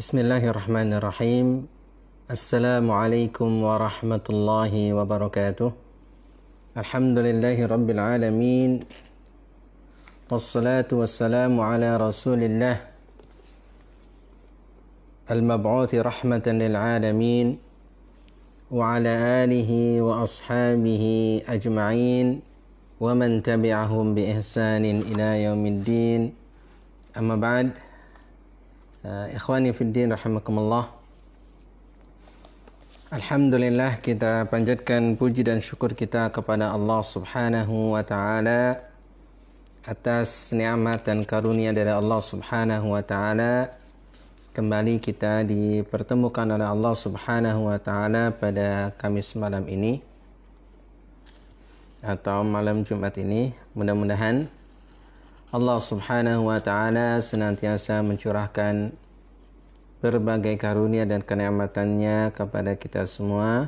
Bismillahirrahmanirrahim. Assalamualaikum warahmatullahi wabarakatuh. Alhamdulillahi rabbil alamin. Wassalatu wassalamu ala rasulillah al-mab'uthi rahmatan lil alamin wa ala alihi wa ashabihi ajma'in wa man tabi'ahum bi ihsanin ila yaumiddin. Amma ba'd. Ikhwani fiddin rahimakumullah. Alhamdulillah, kita panjatkan puji dan syukur kita kepada Allah Subhanahu wa taala atas nikmat dan karunia dari Allah Subhanahu wa taala. Kembali kita dipertemukan oleh Allah Subhanahu wa taala pada Kamis malam ini atau malam Jumat ini. Mudah-mudahan Allah Subhanahu wa taala senantiasa mencurahkan berbagai karunia dan kenikmatannya kepada kita semua,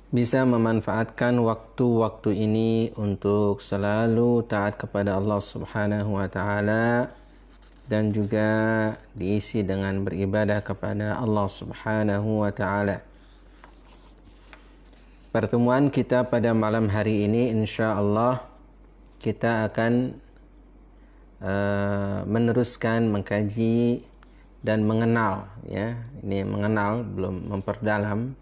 bisa memanfaatkan waktu-waktu ini untuk selalu taat kepada Allah Subhanahu wa taala dan juga diisi dengan beribadah kepada Allah Subhanahu wa taala. Pertemuan kita pada malam hari ini insyaallah kita akan meneruskan mengkaji dan mengenal, ya. Ini mengenal, belum memperdalam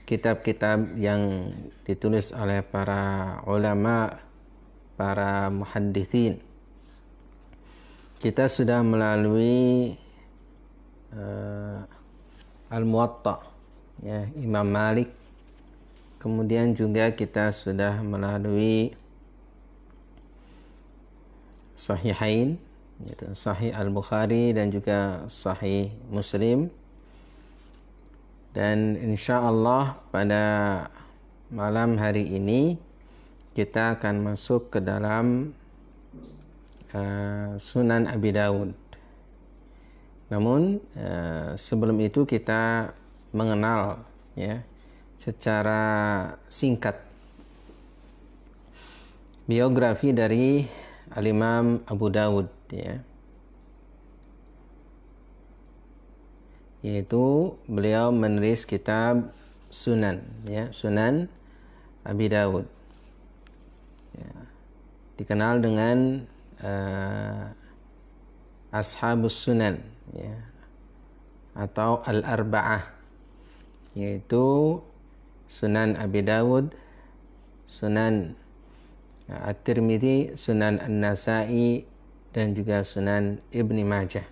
kitab-kitab yang ditulis oleh para ulama, para muhadditsin. Kita sudah melalui Al-Muwatta, ya, Imam Malik. Kemudian juga kita sudah melalui Sahihain, yaitu Sahih Al-Bukhari dan juga Sahih Muslim. Dan insyaallah pada malam hari ini kita akan masuk ke dalam Sunan Abi Dawud. Namun sebelum itu kita mengenal, ya, secara singkat biografi dari Al-Imam Abu Dawud, ya. Yaitu beliau menulis kitab Sunan, ya, Sunan Abi Dawud, ya. Dikenal dengan Ashabus Sunan, ya, atau Al-Arba'ah, yaitu Sunan Abi Dawud, Sunan At-Tirmidzi, Sunan An-Nasa'i, dan juga Sunan Ibni Majah.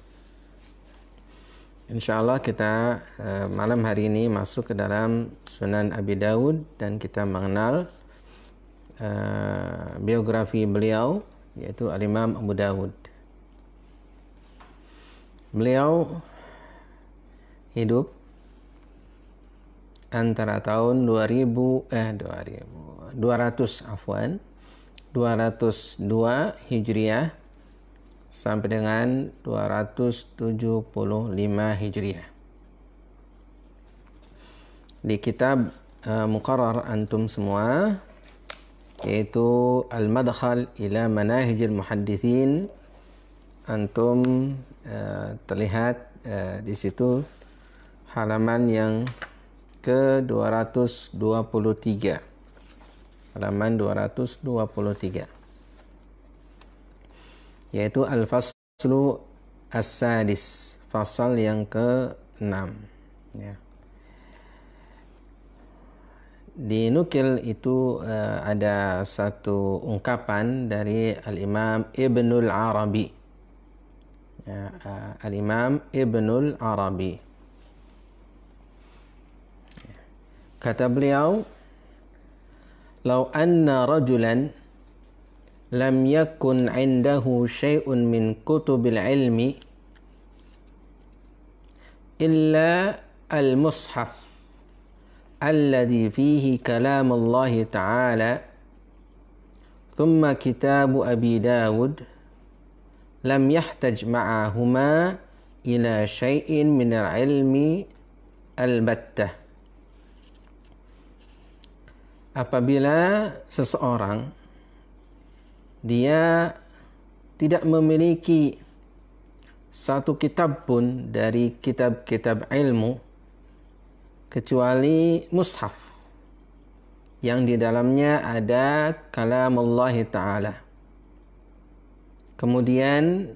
Insyaallah kita malam hari ini masuk ke dalam Sunan Abi Dawud dan kita mengenal biografi beliau, yaitu Al-Imam Abu Dawud. Beliau hidup antara tahun 202 Hijriah sampai dengan 275 Hijriah. Di kitab muqarrar antum semua, yaitu Al-Madkhal ila Manahijil Muhadditsin, antum terlihat di situ halaman yang ke-223. Halaman 223, yaitu Al-Faslu As-Sadis, fasal yang ke-6, ya. Dinukil itu ada satu ungkapan dari Al-Imam Ibnul Arabi, ya, Al-Imam Ibnul Arabi. Kata beliau, "Lau anna rajulan lam yakun 'indahu syai'un min kutubil ilmi illa al-mushaf alladhi fihi kalam Allah ta'ala thumma kitabu Abi Dawud lam yahtaj ma'ahuma ila syai'in min al-ilmi al-battah." Apabila seseorang dia tidak memiliki satu kitab pun dari kitab-kitab ilmu kecuali mushaf yang di dalamnya ada kalamullah Ta'ala. Kemudian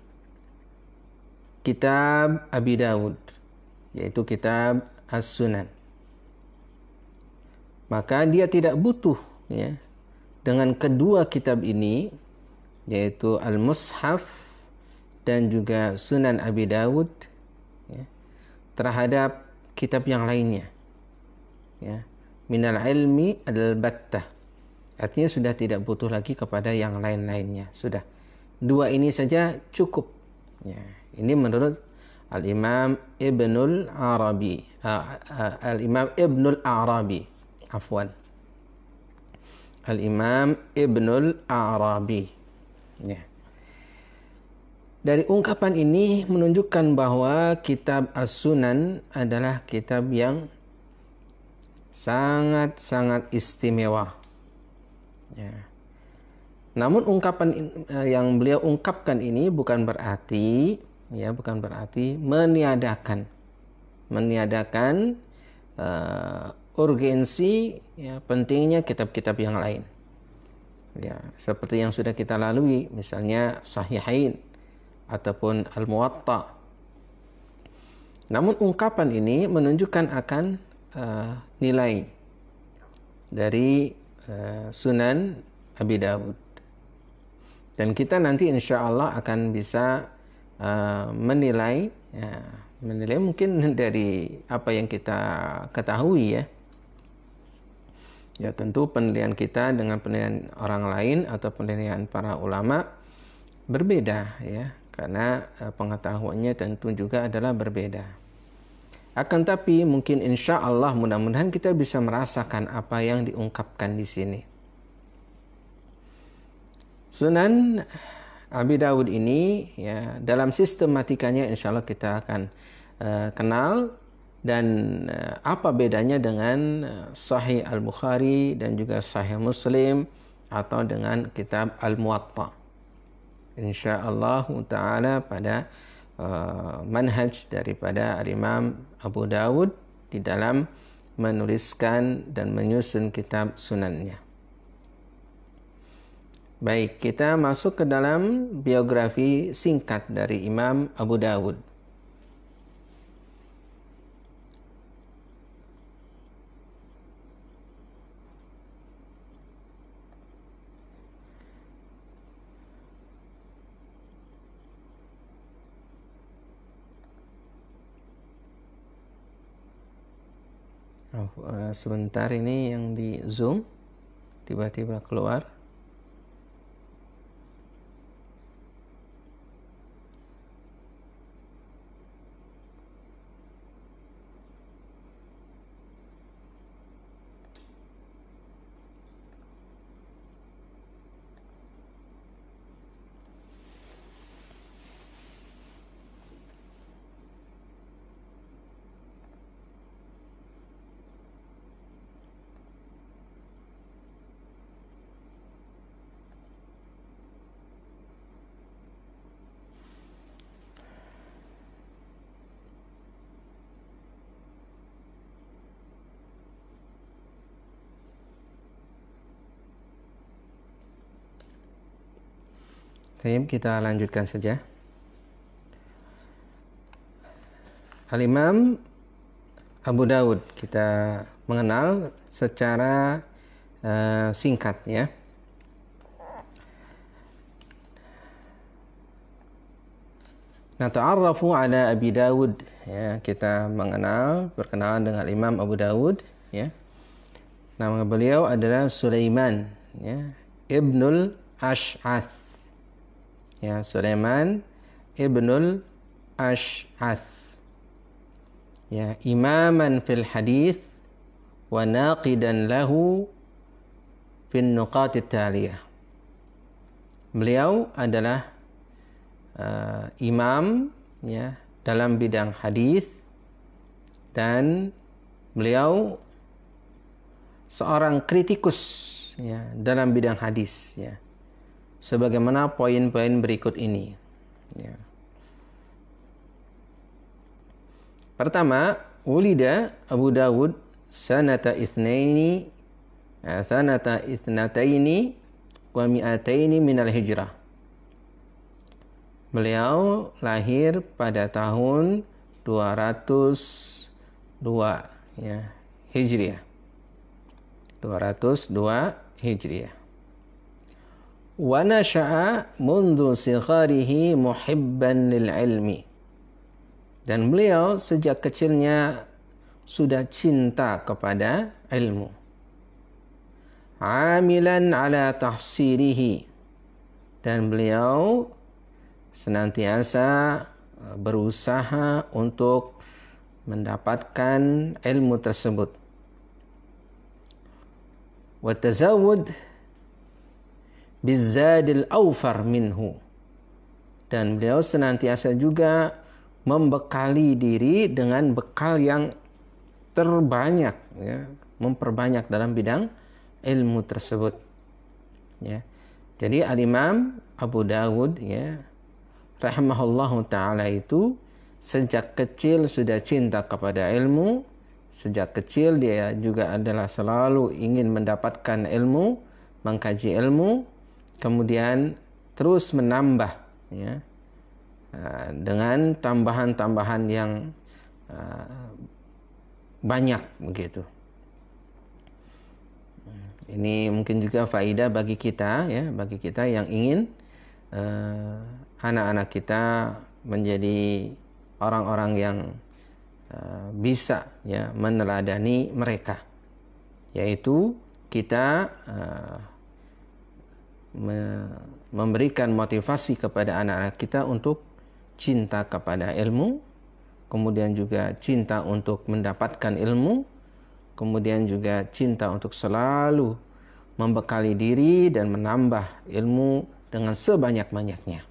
kitab Abi Dawud, yaitu kitab As-Sunan. Maka dia tidak butuh ya, dengan kedua kitab ini, yaitu Al-Mushaf dan juga Sunan Abi Dawud ya, terhadap kitab yang lainnya. Ya, minal ilmi al-battah. Artinya sudah tidak butuh lagi kepada yang lain-lainnya. Sudah. Dua ini saja cukup. Ya, ini menurut Al-Imam Ibnul Arabi. Al-Imam Ibnul Arabi. Afwan. Al-Imam Ibnul Arabi. Ya. Dari ungkapan ini menunjukkan bahwa kitab As-Sunan adalah kitab yang sangat-sangat istimewa. Ya. Namun ungkapan yang beliau ungkapkan ini bukan berarti meniadakan urgensi ya, pentingnya kitab-kitab yang lain. Ya, seperti yang sudah kita lalui, misalnya Sahihain ataupun Al-Muwatta. Namun ungkapan ini menunjukkan akan nilai dari Sunan Abi Dawud. Dan kita nanti insya Allah akan bisa menilai mungkin dari apa yang kita ketahui ya. Ya tentu penilaian kita dengan penilaian orang lain atau penilaian para ulama berbeda ya, karena pengetahuannya tentu juga adalah berbeda. Akan tapi mungkin insya Allah mudah-mudahan kita bisa merasakan apa yang diungkapkan di sini. Sunan Abi Dawud ini ya, dalam sistematikanya insya Allah kita akan kenal. Dan apa bedanya dengan Sahih Al-Bukhari dan juga Sahih Muslim atau dengan kitab Al-Muwatta. InsyaAllah ta'ala pada manhaj daripada Al-Imam Abu Dawud di dalam menuliskan dan menyusun kitab sunannya. Baik, kita masuk ke dalam biografi singkat dari Imam Abu Dawud. Sebentar, ini yang di Zoom tiba-tiba keluar. Baik, kita lanjutkan saja. Al-Imam Abu Dawud kita mengenal secara singkat ya. Nata'arrafu ala Abi Dawud ya, kita berkenalan dengan Imam Abu Dawud ya. Nama beliau adalah Sulaiman ya, Ibnul Ash'ath. Ya, Sulaiman Ibnul Ash'ath. Ya, imaman fil hadith wa naqidan lahu fin nuqatit taliyah. Beliau adalah imam ya dalam bidang hadis, dan beliau seorang kritikus ya dalam bidang hadis ya. Sebagaimana poin-poin berikut ini ya. Pertama, ulida Abu Dawud sanata ithnataini wa mi'ataini minal hijrah. Beliau lahir pada tahun 202 ya, Hijriah. 202 Hijriah. Wa nasha'a mundu sigharihi muhibban lil ilmi. Dan beliau sejak kecilnya sudah cinta kepada ilmu. Amilan ala tahsilihi. Dan beliau senantiasa berusaha untuk mendapatkan ilmu tersebut. Wa tazawwud bizzadil awfar minhu. Dan beliau senantiasa juga membekali diri dengan bekal yang terbanyak, ya, memperbanyak dalam bidang ilmu tersebut. Ya. Jadi Al-Imam Abu Dawud, ya, rahimahullahu ta'ala itu sejak kecil sudah cinta kepada ilmu. Sejak kecil dia juga adalah selalu ingin mendapatkan ilmu, mengkaji ilmu, kemudian terus menambah, ya, dengan tambahan-tambahan yang banyak begitu. Ini mungkin juga faidah bagi kita, ya, bagi kita yang ingin anak-anak kita menjadi orang-orang yang bisa, ya, meneladani mereka, yaitu kita memberikan motivasi kepada anak-anak kita untuk cinta kepada ilmu, kemudian juga cinta untuk mendapatkan ilmu, kemudian juga cinta untuk selalu membekali diri dan menambah ilmu dengan sebanyak-banyaknya.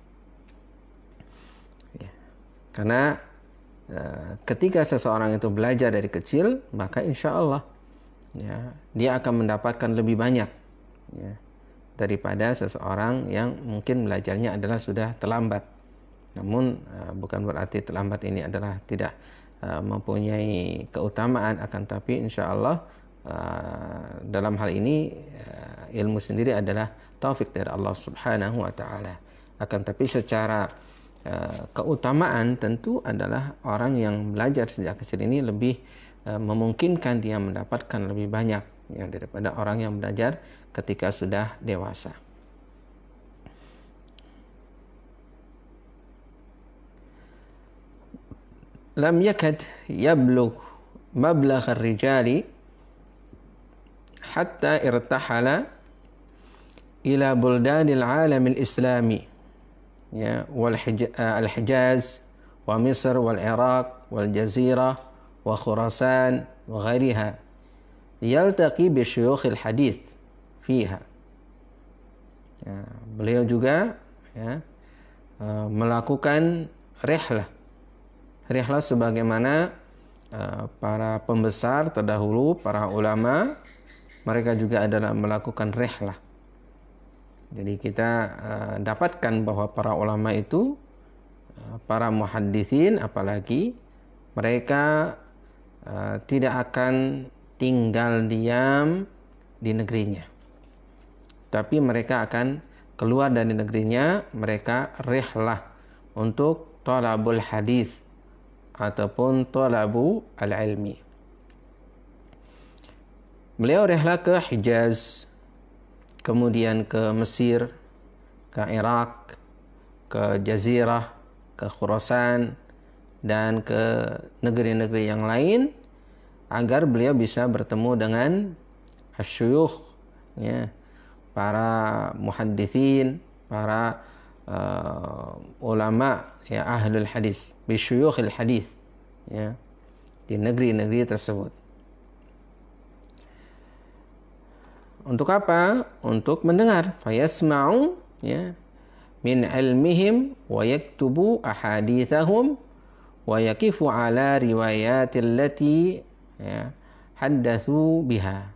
Ya. Karena ketika seseorang itu belajar dari kecil, maka insya Allah, ya, dia akan mendapatkan lebih banyak, ya, daripada seseorang yang mungkin belajarnya adalah sudah terlambat. Namun bukan berarti terlambat ini adalah tidak mempunyai keutamaan, akan tapi insya Allah dalam hal ini ilmu sendiri adalah taufik dari Allah Subhanahu wa ta'ala. Akan tapi secara keutamaan tentu adalah orang yang belajar sejak kecil ini lebih memungkinkan dia mendapatkan lebih banyak, ya, daripada orang yang belajar ketika sudah dewasa. Lam yakad yablugh mablagh ar-rijali hatta irtahala ila buldanil alam al-islami, ya, wal al-Hijaz wa Misr wal Iraq wal Jazirah wa Khurasan wa ghairiha yaltaqi bi syuyukh al-hadith fiha. Ya, beliau juga, ya, melakukan rihlah sebagaimana para pembesar terdahulu, para ulama, mereka juga adalah melakukan rihlah. Jadi kita dapatkan bahwa para ulama itu, para muhadditsin apalagi, mereka tidak akan tinggal diam di negerinya, tapi mereka akan keluar dari negerinya, mereka rihlah untuk talabul hadis ataupun talabu al-ilmi. Beliau rihlah ke Hijaz, kemudian ke Mesir, ke Irak, ke Jazirah, ke Khurasan, dan ke negeri-negeri yang lain, agar beliau bisa bertemu dengan asyuyukh, ya, para muhadditsin, para ulama, ya, ahlul hadis, bisyuyukhil hadis, ya, di negeri-negeri tersebut. Untuk apa? Untuk mendengar, fayasma'u, ya, min ilmihim wa yaktubu ahadithahum wa yakifu ala riwayatil lati, ya, haddatsu biha,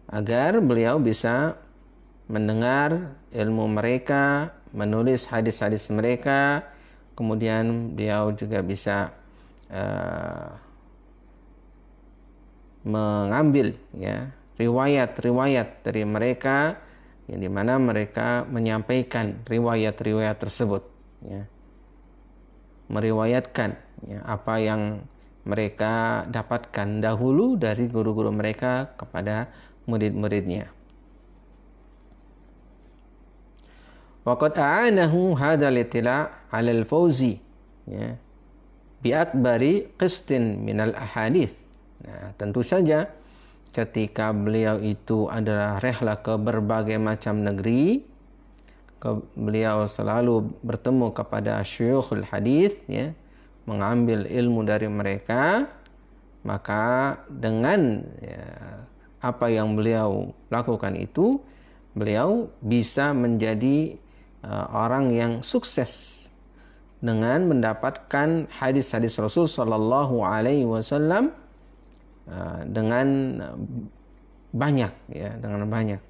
agar beliau bisa mendengar ilmu mereka, menulis hadis-hadis mereka, kemudian beliau juga bisa mengambil ya riwayat-riwayat dari mereka yang dimana mereka menyampaikan riwayat-riwayat tersebut, ya, meriwayatkan ya, apa yang mereka dapatkan dahulu dari guru-guru mereka kepada murid-muridnya. Waqad a'anahu hadzal itila' 'ala al-fawzi ya bi akbari qistin minal ahadits. Nah, tentu saja ketika beliau itu adalah rehlah ke berbagai macam negeri, beliau selalu bertemu kepada syuyukhul hadis, ya, mengambil ilmu dari mereka, maka dengan ya, apa yang beliau lakukan itu, beliau bisa menjadi orang yang sukses dengan mendapatkan hadis-hadis Rasul Sallallahu Alaihi Wasallam dengan banyak, ya, dengan banyak.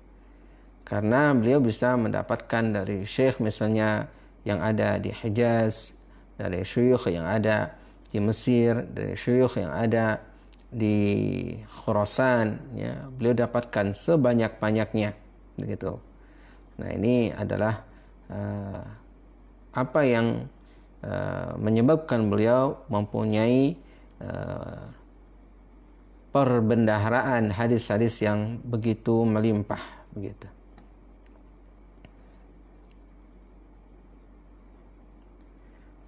Karena beliau bisa mendapatkan dari syekh misalnya yang ada di Hijaz, dari syuyukh yang ada di Mesir, dari syuyukh yang ada di Khurasan, ya, beliau dapatkan sebanyak-banyaknya, begitu. Nah, ini adalah apa yang menyebabkan beliau mempunyai perbendaharaan hadis-hadis yang begitu melimpah, begitu.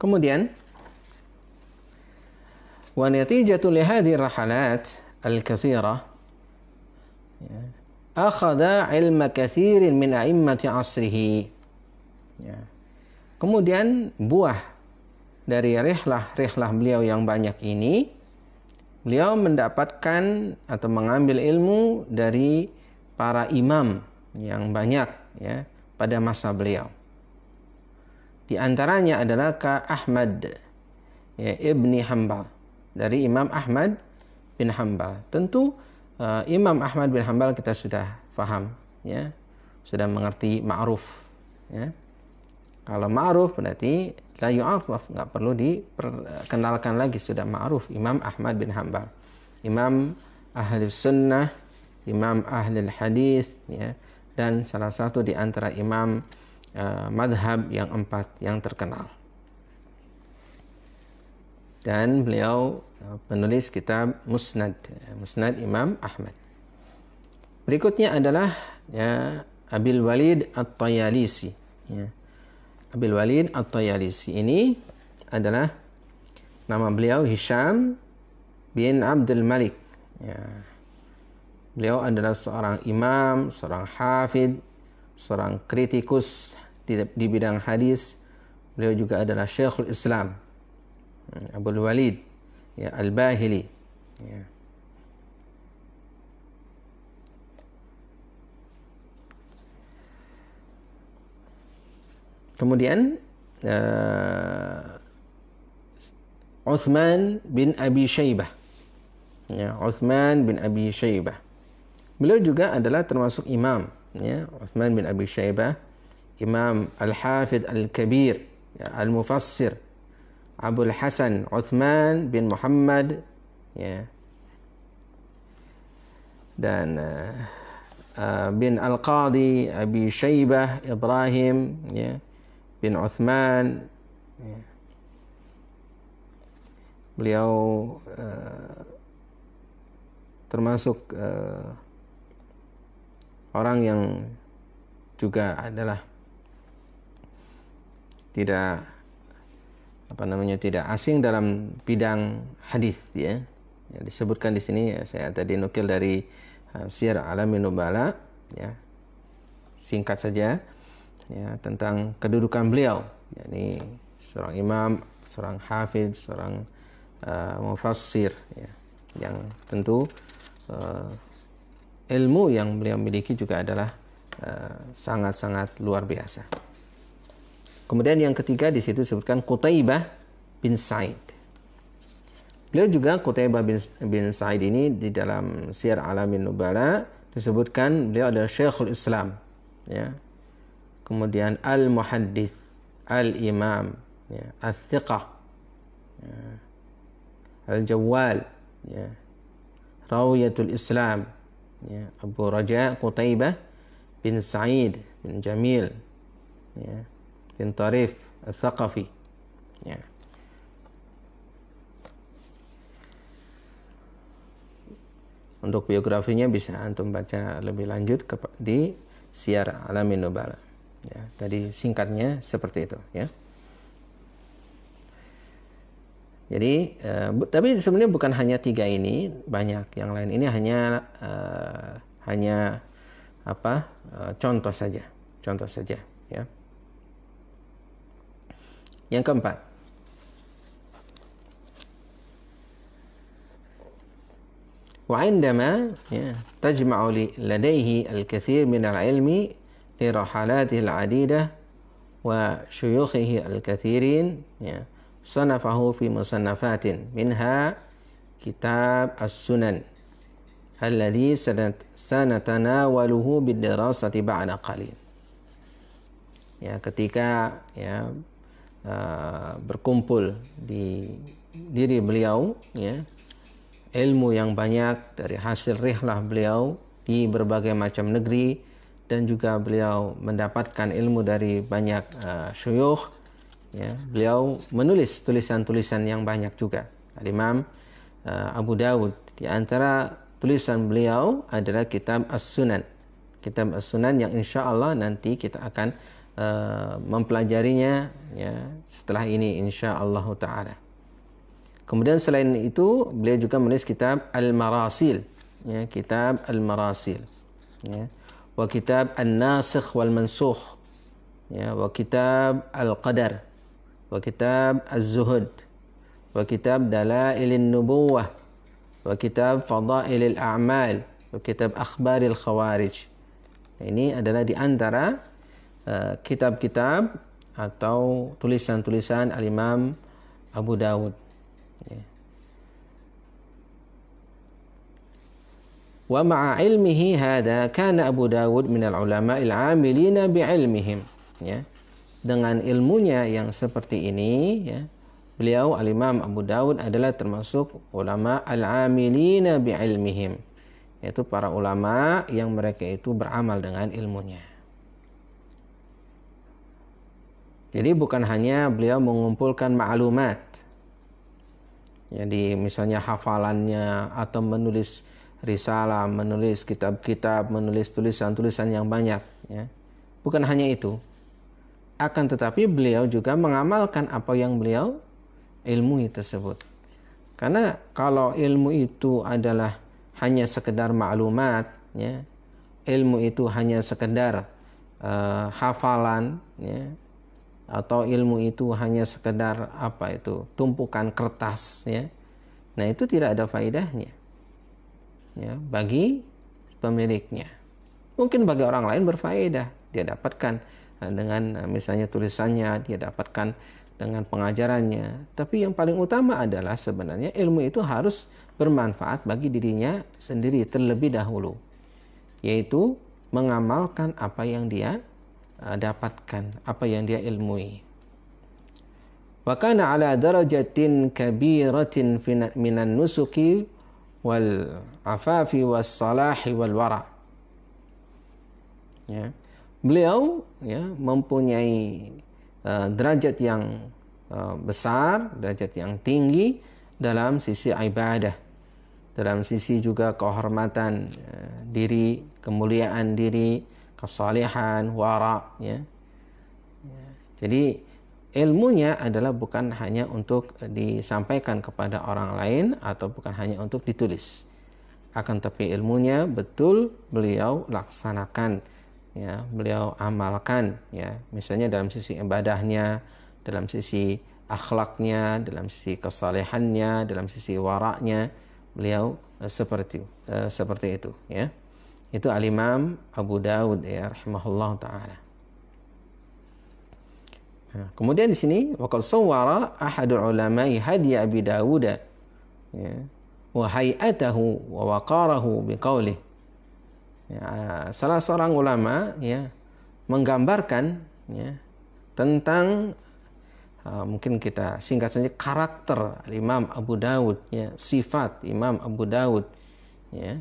Kemudian wa natijatu li hadhihi rahalat al-katsirah akhadha ilma katsirin min a'immati asrihi. Ya. Kemudian buah dari rihlah beliau yang banyak ini, beliau mendapatkan atau mengambil ilmu dari para imam yang banyak, ya, pada masa beliau. Di antaranya adalah Ka Ahmad, ya, Ibni Hanbal, dari Imam Ahmad bin Hanbal. Tentu Imam Ahmad bin Hanbal kita sudah paham, ya, sudah mengerti ma'ruf, ya. Kalau ma'ruf berarti la yu'arraf, nggak perlu diperkenalkan lagi, sudah ma'ruf. Imam Ahmad bin Hanbal, Imam Ahli Sunnah, Imam Ahli Hadis, ya, dan salah satu di antara imam madhab yang 4 yang terkenal. Dan beliau penulis kitab Musnad Imam Ahmad. Berikutnya adalah, ya, Abil Walid At-Tayalisi, ya. Abil Walid At-Tayalisi ini adalah nama beliau Hisham bin Abdul Malik, ya. Beliau adalah seorang imam, seorang hafid, seorang kritikus di bidang hadis. Beliau juga adalah Syekhul Islam, Abul Walid, ya, Al-Bahili, ya. Kemudian Uthman bin Abi Syaibah, ya, Uthman bin Abi Syaibah. Beliau juga adalah termasuk imam, ya, Uthman bin Abi Syaibah, Imam Al-Hafidh Al-Kabir, ya, Al-Mufassir, Abul Hasan Uthman bin Muhammad, ya, dan bin Al-Qadi Abi Syaibah Ibrahim, ya, bin Uthman, ya. Beliau termasuk orang yang juga adalah tidak asing dalam bidang hadis, ya. Ya, disebutkan di sini, ya, saya tadi nukil dari Syiar Alamin Nubala, ya, singkat saja, ya, tentang kedudukan beliau, yakni seorang imam, seorang hafid, seorang mufassir, ya, yang tentu ilmu yang beliau miliki juga adalah sangat-sangat luar biasa. Kemudian yang ketiga di situ disebutkan Qutaibah bin Sa'id. Beliau juga Qutaibah bin Sa'id ini di dalam Syiar Alamin Nubala disebutkan beliau adalah Syekhul Islam, ya. Kemudian Al-Muhaddits, Al-Imam, ya, Al-Thiqah, ya, Al-Jawwal, ya, Rawiyatul Islam, ya, Abu Raja Qutaibah bin Sa'id bin Jamil, ya, bin Tarif Al-Thaqafi, ya. Untuk biografinya bisa antum baca lebih lanjut di Syiar Alamin Nubala. Ya, tadi singkatnya seperti itu, ya. Jadi, tapi sebenarnya bukan hanya 3 ini, banyak yang lain. Ini hanya contoh saja, ya. Yang keempat, وعندما تجمع لديه الكثير من العلم لرحلاته العديدة وشيوخه الكثيرين صنفه في مصنفات منها كتاب السنن الذي سنتناوله بالدراسة بعد قليل. Ya, ketika berkumpul di diri beliau, ya, ilmu yang banyak dari hasil rihlah beliau di berbagai macam negeri, dan juga beliau mendapatkan ilmu dari banyak syuyukh, ya. Beliau menulis tulisan-tulisan yang banyak juga. Al-Imam Abu Dawud, di antara tulisan beliau adalah kitab As-Sunan. Kitab As-Sunan yang insya Allah nanti kita akan mempelajarinya, ya, setelah ini insya Allah ta'ala. Kemudian selain itu beliau juga menulis kitab Al-Marasil, ya, kitab Al-Marasil, ya, wa kitab An-Nasikh wal Mansukh, ya, wa kitab Al-Qadar, wa kitab Az-Zuhud, wa kitab Dalailin Nubuwah, wa kitab Fadailil A'mal, wa kitab Akhbaril Khawarij. Ini adalah di antara kitab-kitab atau tulisan-tulisan Al-Imam Abu Dawud. Wa ma'a ilmihi hada kana Abu Dawud minal ulama'il 'amilina bi'ilmihim, ya. Dengan ilmunya yang seperti ini, ya, beliau Al-Imam Abu Dawud adalah termasuk ulama al-'amilina bi'ilmihim, yaitu para ulama yang mereka itu beramal dengan ilmunya. Jadi bukan hanya beliau mengumpulkan maklumat, jadi misalnya hafalannya, atau menulis risalah, menulis kitab-kitab, menulis tulisan-tulisan yang banyak, ya. Bukan hanya itu. Akan tetapi beliau juga mengamalkan apa yang beliau ilmui tersebut. Karena kalau ilmu itu adalah hanya sekedar maklumat, ya, ilmu itu hanya sekedar hafalan, ya, atau ilmu itu hanya sekedar tumpukan kertas, ya. Nah, itu tidak ada faedahnya, ya, bagi pemiliknya. Mungkin bagi orang lain berfaedah, dia dapatkan dengan misalnya tulisannya, dia dapatkan dengan pengajarannya. Tapi yang paling utama adalah sebenarnya ilmu itu harus bermanfaat bagi dirinya sendiri terlebih dahulu, yaitu mengamalkan apa yang dia dapatkan, apa yang dia ilmui. Wa kana ala darajatin kabiratin minan nusuki wal afafi was salahi wal wara. Ya. Beliau, ya, mempunyai derajat yang besar, derajat yang tinggi dalam sisi ibadah, dalam sisi juga kehormatan diri, kemuliaan diri, kesalehan, wara, ya. Jadi ilmunya adalah bukan hanya untuk disampaikan kepada orang lain atau bukan hanya untuk ditulis. Akan tapi ilmunya betul beliau laksanakan, ya, beliau amalkan, ya. Misalnya dalam sisi ibadahnya, dalam sisi akhlaknya, dalam sisi kesalehannya, dalam sisi waraknya, beliau seperti itu, ya. Itu Al-Imam Abu Dawud, ya, rahimahullah ta'ala. Nah, kemudian di sini waqad sawwara ahadul ulama'i hadi Abi Dawud, ya, wa hay'atahu wa waqarahu biqaulih. Ya, salah seorang ulama, ya, menggambarkan, ya, tentang mungkin kita singkat saja karakter Imam Abu Dawud, ya, sifat Imam Abu Dawud, ya.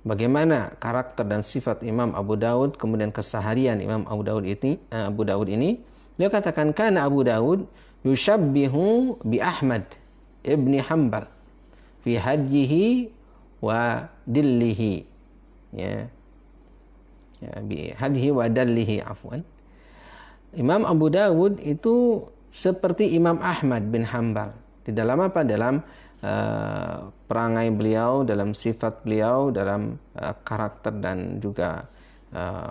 Bagaimana karakter dan sifat Imam Abu Dawud, kemudian keseharian Imam Abu Dawud ini, beliau katakan kana Abu Dawud yushabbihu bi Ahmad ibni Hanbal fi hadyihi wa dillihi, ya, bi hadyihi wa dallihi, afwan. Imam Abu Dawud itu seperti Imam Ahmad bin Hanbal di dalam apa? Dalam perangai beliau, dalam sifat beliau, dalam karakter dan juga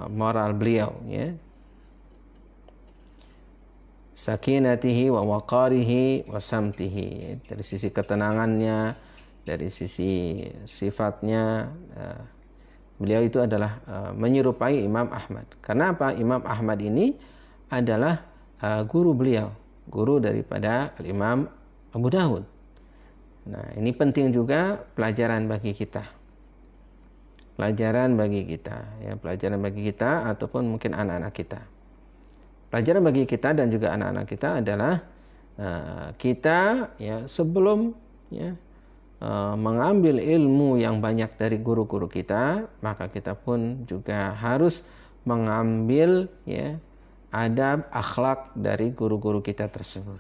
moral beliau, ya. Sakinatihi wa waqarihi wa samtihi, dari sisi ketenangannya, dari sisi sifatnya, beliau itu adalah menyerupai Imam Ahmad. Karena apa? Imam Ahmad ini adalah guru beliau, guru daripada Imam Abu Dawud. Nah, ini penting juga pelajaran bagi kita. Pelajaran bagi kita, ya, pelajaran bagi kita ataupun mungkin anak-anak kita. Pelajaran bagi kita dan juga anak-anak kita adalah kita, ya, sebelum, ya, mengambil ilmu yang banyak dari guru-guru kita, maka kita pun juga harus mengambil, ya, adab akhlak dari guru-guru kita tersebut.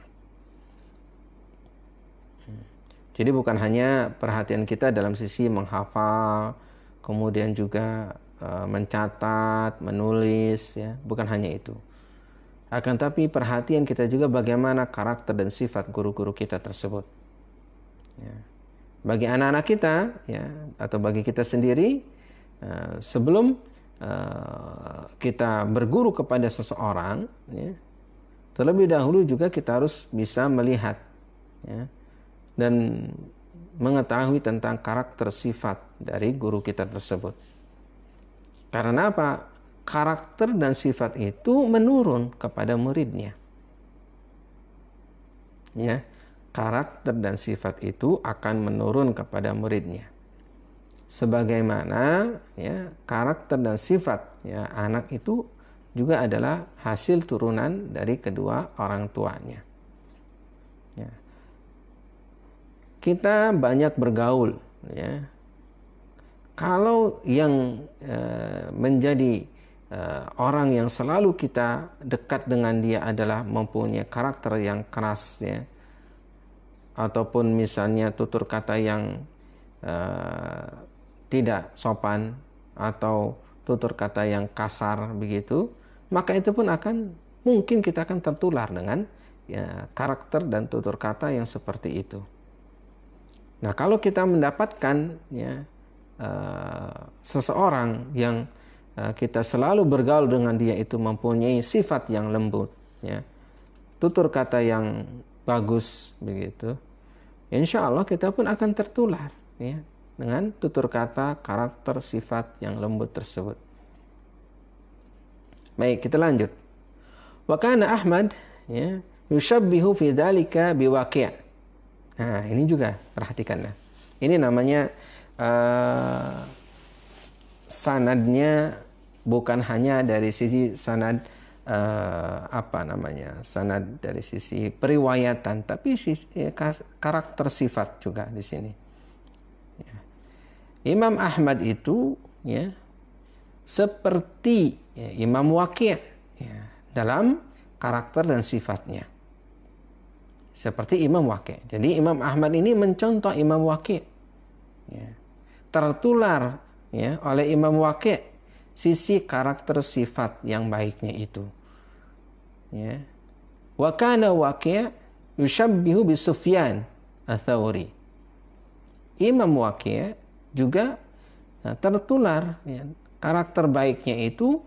Jadi bukan hanya perhatian kita dalam sisi menghafal, kemudian juga mencatat, menulis, ya, bukan hanya itu. Akan tapi perhatian kita juga bagaimana karakter dan sifat guru-guru kita tersebut. Ya. Bagi anak-anak kita, ya, atau bagi kita sendiri, sebelum kita berguru kepada seseorang, ya, terlebih dahulu juga kita harus bisa melihat, ya, dan mengetahui tentang karakter sifat dari guru kita tersebut. Karena apa? Karakter dan sifat itu menurun kepada muridnya. Ya, karakter dan sifat itu akan menurun kepada muridnya. Sebagaimana, ya, karakter dan sifat, ya, anak itu juga adalah hasil turunan dari kedua orang tuanya. Ya. Kita banyak bergaul, ya. Kalau yang menjadi orang yang selalu kita dekat dengan dia adalah mempunyai karakter yang keras, ya, ataupun misalnya tutur kata yang tidak sopan atau tutur kata yang kasar begitu, maka itu pun akan mungkin kita akan tertular dengan, ya, karakter dan tutur kata yang seperti itu. Nah, kalau kita mendapatkan, ya, seseorang yang kita selalu bergaul dengan dia itu mempunyai sifat yang lembut, ya, tutur kata yang bagus begitu, insya Allah kita pun akan tertular, ya, dengan tutur kata, karakter, sifat yang lembut tersebut. Baik, kita lanjut. Wa kana Ahmad, ya, yushabbihu fi dzalika biwaqi'. Nah, ini juga perhatikanlah. Ini namanya sanadnya bukan hanya dari sisi sanad sanad dari sisi periwayatan, tapi karakter sifat juga di sini. Ya. Imam Ahmad itu, ya, seperti, ya, Imam Waqi', ya, dalam karakter dan sifatnya. Seperti Imam Waqi'. Jadi Imam Ahmad ini mencontoh Imam Waqi', ya. Tertular, ya, oleh Imam Waqi' sisi karakter sifat yang baiknya itu, ya. Wa kana Waqi' yushabbihu bi Sufyan ats-Tsauri. Imam Waqi' juga tertular, ya, karakter baiknya itu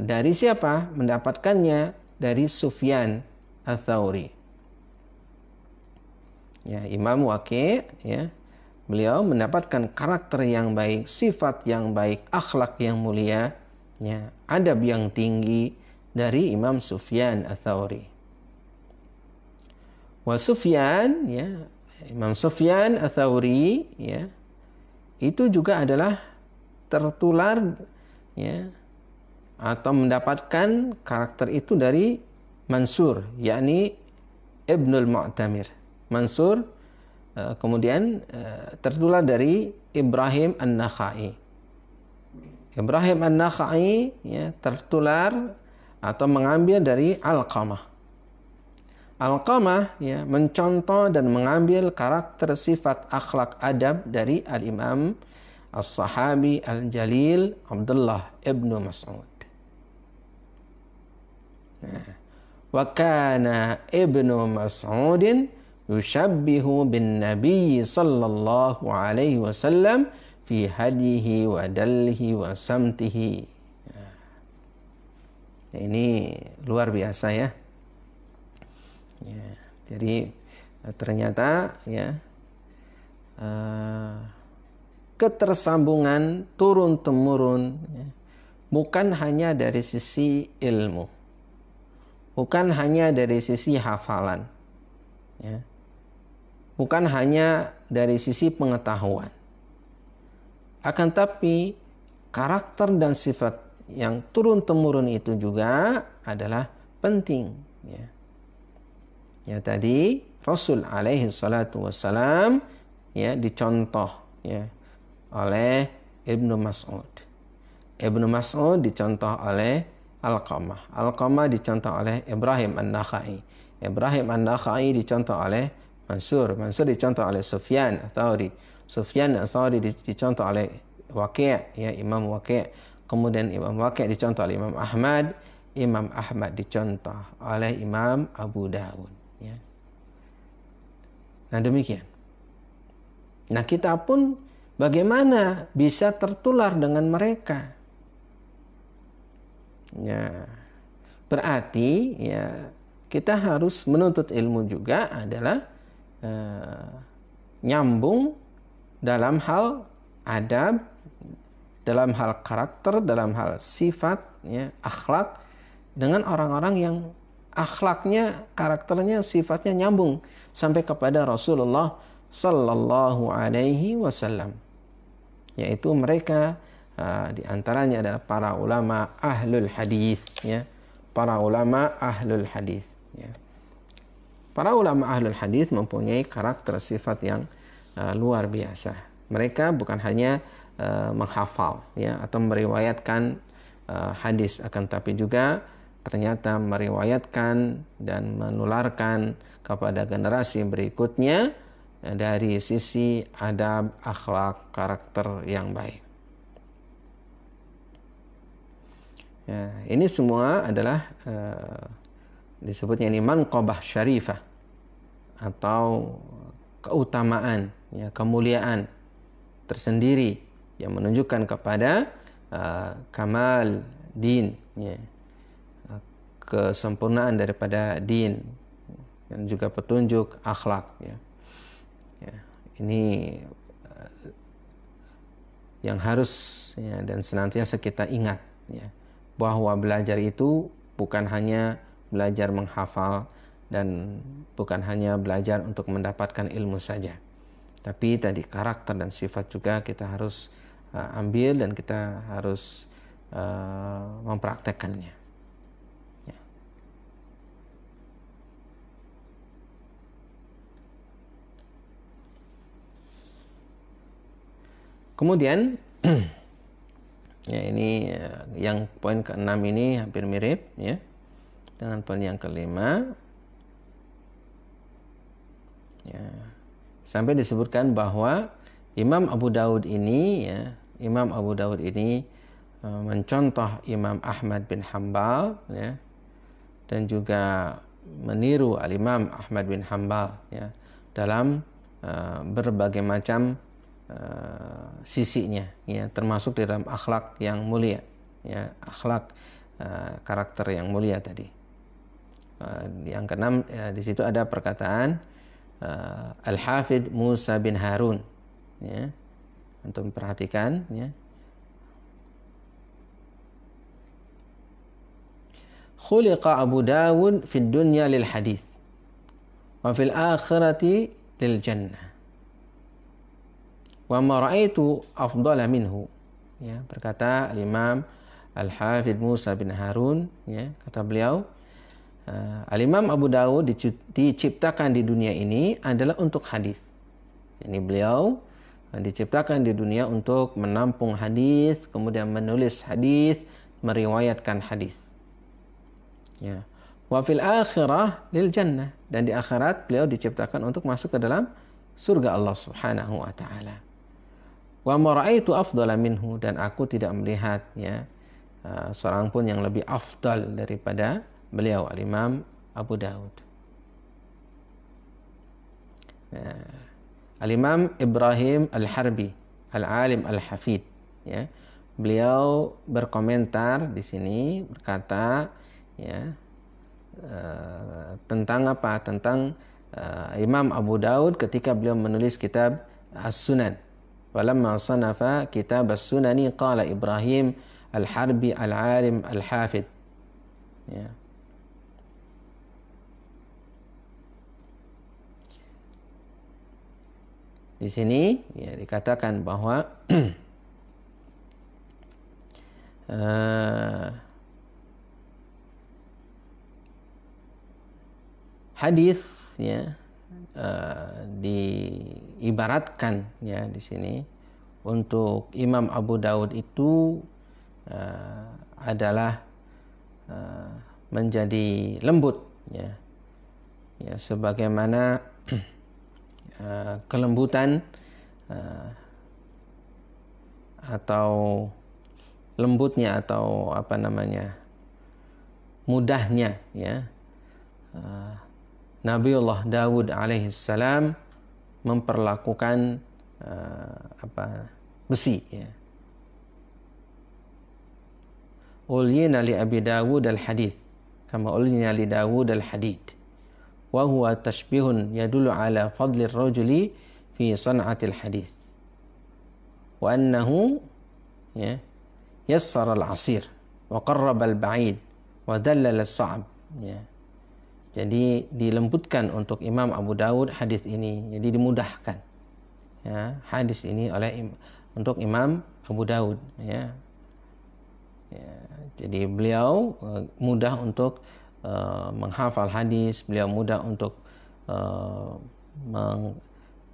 dari siapa? Mendapatkannya dari Sufyan ats-Tsauri. Ya, Imam Waqi', ya, beliau mendapatkan karakter yang baik, sifat yang baik, akhlak yang mulia, ya, adab yang tinggi dari Imam Sufyan ats-Tsauri. Wa Sufyan, ya, Imam Sufyan ats-Tsauri, ya, itu juga adalah tertular, ya, atau mendapatkan karakter itu dari Mansur, yakni Ibnul Mu'tamir. Mansur kemudian tertular dari Ibrahim An-Nakhai. Ibrahim An-Nakhai ya, tertular atau mengambil dari Alqamah. Alqamah ya, mencontoh dan mengambil karakter sifat akhlak adab dari Al-Imam As-Sahabi Al-Jalil Abdullah ibnu Mas'ud. Wa kana ibnu Mas'udin yushabbihu bin Nabi sallallahu alaihi wasallam fi hadihi wa dallihi wa samtihi. Ini luar biasa ya. Jadi ternyata ya ketersambungan turun temurun ya, bukan hanya dari sisi ilmu, bukan hanya dari sisi hafalan, ya, bukan hanya dari sisi pengetahuan, akan tapi karakter dan sifat yang turun temurun itu juga adalah penting. Ya, ya tadi Rasul alaihi salatu wassalam ya dicontoh ya oleh Ibnu Mas'ud. Ibnu Mas'ud dicontoh oleh Alqamah. Alqamah dicontoh oleh Ibrahim An-Nakhai. Ibrahim An-Nakhai dicontoh oleh Mansur. Mansur dicontoh oleh Sufyan Ats-Tsauri. Sufyan Ats-Tsauri dicontoh oleh Waqi', ya Imam Waqi'. Kemudian Imam Waqi' dicontoh oleh Imam Ahmad. Imam Ahmad dicontoh oleh Imam Abu Dawud. Ya. Nah demikian. Nah kita pun bagaimana bisa tertular dengan mereka? Ya, berarti ya kita harus menuntut ilmu juga adalah nyambung dalam hal adab, dalam hal karakter, dalam hal sifat, ya, akhlak dengan orang-orang yang akhlaknya, karakternya, sifatnya nyambung sampai kepada Rasulullah Sallallahu Alaihi Wasallam, yaitu mereka di antaranya adalah para ulama ahlul hadis, ya, para ulama ahlul hadis, ya. Para ulama ahlul hadis mempunyai karakter sifat yang luar biasa. Mereka bukan hanya menghafal, ya, atau meriwayatkan hadis, akan tapi juga ternyata meriwayatkan dan menularkan kepada generasi berikutnya dari sisi adab, akhlak, karakter yang baik. Ya, ini semua adalah disebutnya ini manqabah syarifah atau keutamaan, ya, kemuliaan tersendiri yang menunjukkan kepada kamal din, ya, kesempurnaan daripada din dan juga petunjuk akhlak, ya. Ya, ini yang harus, ya, dan senantiasa kita ingat, ya, bahwa belajar itu bukan hanya belajar menghafal dan bukan hanya belajar untuk mendapatkan ilmu saja, tapi tadi karakter dan sifat juga kita harus ambil dan kita harus mempraktekkannya. Ya. Kemudian ya, ini yang poin ke-6 ini hampir mirip, ya, dengan poin yang ke-5. Ya. Sampai disebutkan bahwa Imam Abu Dawud ini, ya, Imam Abu Dawud ini mencontoh Imam Ahmad bin Hanbal, ya, dan juga meniru Al-Imam Ahmad bin Hanbal, ya, dalam berbagai macam sisinya, ya, termasuk di dalam akhlak yang mulia, ya, akhlak karakter yang mulia tadi. Yang keenam, ya, di situ ada perkataan Al-Hafidh Musa bin Harun, ya, untuk perhatikan, ya. Khuliqa Abu Dawud fid dunya lil hadith wa fil akhirati lil jannah wa ma ra'aitu afdala minhu, ya, berkata Imam Al-Hafidh Musa bin Harun, ya, kata beliau, Al-Imam Abu Dawud diciptakan di dunia ini adalah untuk hadis. Jadi beliau diciptakan di dunia untuk menampung hadis, kemudian menulis hadis, meriwayatkan hadis. Ya. Wa fil akhirah lil jannah, dan di akhirat beliau diciptakan untuk masuk ke dalam surga Allah Subhanahu wa taala. Wa ma ra'aitu afdala minhu, dan aku tidak melihat seorang pun yang lebih afdal daripada beliau Al-Imam Abu Dawud. Al-Imam Ibrahim Al-Harbi, Al-Alim Al-Hafid, ya. Beliau berkomentar di sini, berkata tentang apa? Tentang Imam Abu Dawud ketika beliau menulis kitab As-Sunan. Walamma sanafa kitab As-Sunani qala Ibrahim Al-Harbi Al-Alim Al-Hafid. Ya. Di sini dikatakan bahwa hadis diibaratkan di sini untuk Imam Abu Dawud itu adalah menjadi lembut, sebagaimana kelembutan atau lembutnya atau mudahnya Nabiullah Dawud alaihissalam memperlakukan besi. Ulyina li Abi Dawud al-hadith kama ulyina li Dawud al-hadid. Wa huwa tashbihun yadullu ala fadli ar-rajuli fi san'atil hadith. Wa annahu yassara al-asir wa qarraba al-ba'id wa dallala as-sa'ab. Jadi dilembutkan untuk Imam Abu Dawud hadis ini, jadi dimudahkan hadis ini untuk Imam Abu Dawud. Jadi beliau mudah untuk menghafal hadis, beliau mudah untuk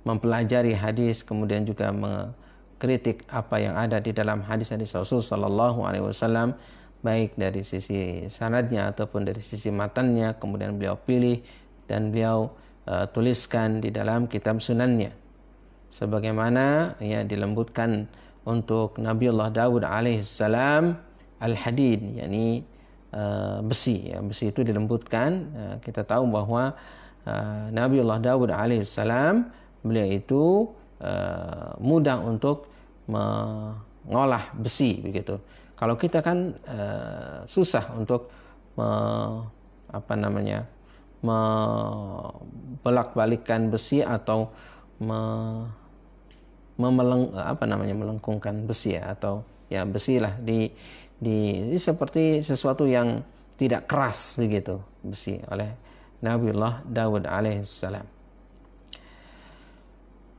mempelajari hadis, kemudian juga mengkritik apa yang ada di dalam hadis-hadis Rasul sallallahu alaihi wasallam, baik dari sisi sanadnya ataupun dari sisi matannya, kemudian beliau pilih dan beliau tuliskan di dalam kitab sunannya. Sebagaimana dilembutkan untuk Nabiullah Dawud alaihissalam al-hadid, yakni besi. Besi itu dilembutkan. Kita tahu bahwa Nabiullah Dawud alaihissalam beliau itu mudah untuk mengolah besi, begitu. Kalau kita kan susah untuk membolak-balikkan besi atau melengkungkan besi atau besi lah di seperti sesuatu yang tidak keras, begitu besi oleh Nabiullah Dawud alaihissalam.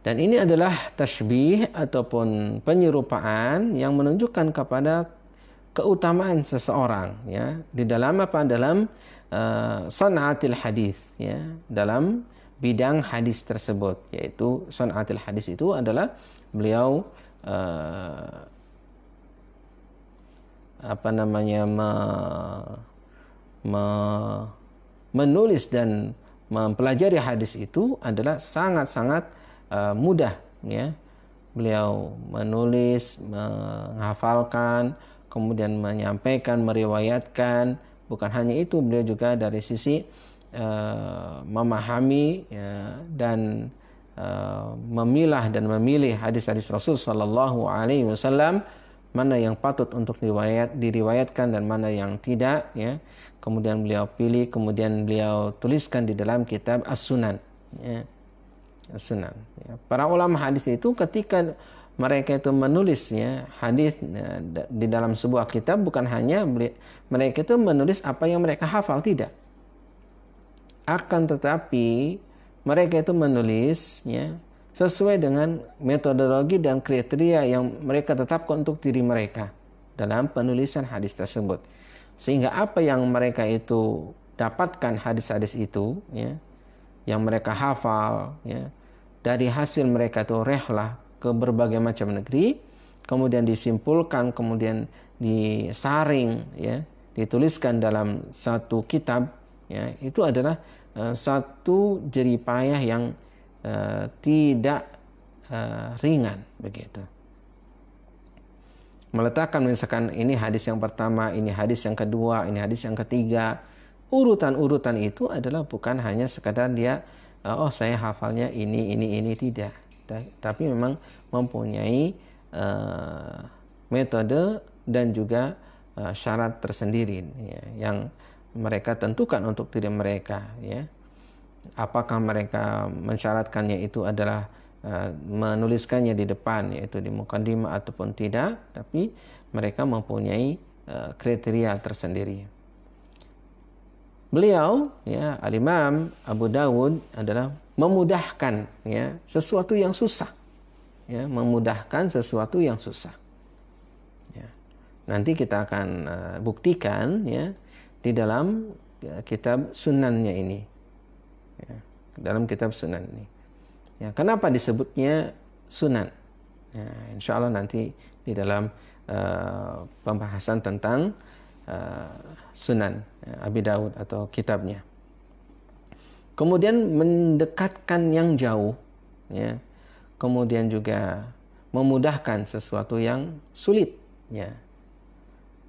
Dan ini adalah tashbih ataupun penyerupaan yang menunjukkan kepada keutamaan seseorang di dalam dalam san'atil hadis, dalam bidang hadis tersebut, yaitu san'atil hadis itu adalah beliau menulis dan mempelajari hadis itu adalah sangat-sangat mudah. Beliau menulis, menghafalkan, kemudian menyampaikan, meriwayatkan. Bukan hanya itu, beliau juga dari sisi memahami dan memilah dan memilih hadis-hadis Rasul sallallahu alaihi wasallam, mana yang patut untuk diriwayatkan dan mana yang tidak, kemudian beliau pilih, kemudian beliau tuliskan di dalam kitab As-Sunan. As-Sunan. Para ulama hadis itu ketika mereka itu menulis hadis di dalam sebuah kitab, bukan hanya mereka itu menulis apa yang mereka hafal, tidak. Akan tetapi mereka itu menulis sesuai dengan metodologi dan kriteria yang mereka tetapkan untuk diri mereka dalam penulisan hadis tersebut. Sehingga apa yang mereka itu dapatkan hadis-hadis itu, ya, yang mereka hafal, ya, dari hasil mereka itu rehlah ke berbagai macam negeri, kemudian disimpulkan, kemudian disaring, ya, dituliskan dalam satu kitab, ya, itu adalah satu jeripayah yang tidak ringan begitu. Meletakkan misalkan ini hadis yang pertama, ini hadis yang kedua, ini hadis yang ketiga. Urutan-urutan itu adalah bukan hanya sekadar dia oh saya hafalnya ini tidak. Tapi memang mempunyai metode dan juga syarat tersendiri, ya, yang mereka tentukan untuk diri mereka, ya. Apakah mereka mensyaratkannya itu adalah menuliskannya di depan, yaitu di muqaddimah, ataupun tidak, tapi mereka mempunyai kriteria tersendiri. Beliau, ya, Al-Imam Abu Dawud adalah memudahkan, ya, sesuatu yang susah, ya, memudahkan sesuatu yang susah, ya. Nanti kita akan buktikan, ya, di dalam kitab sunannya ini, ya, dalam kitab sunan ini. Ya, kenapa disebutnya sunan? Ya, insya Allah nanti di dalam pembahasan tentang sunan Abi Daud atau kitabnya. Kemudian mendekatkan yang jauh, ya. Kemudian juga memudahkan sesuatu yang sulit, ya.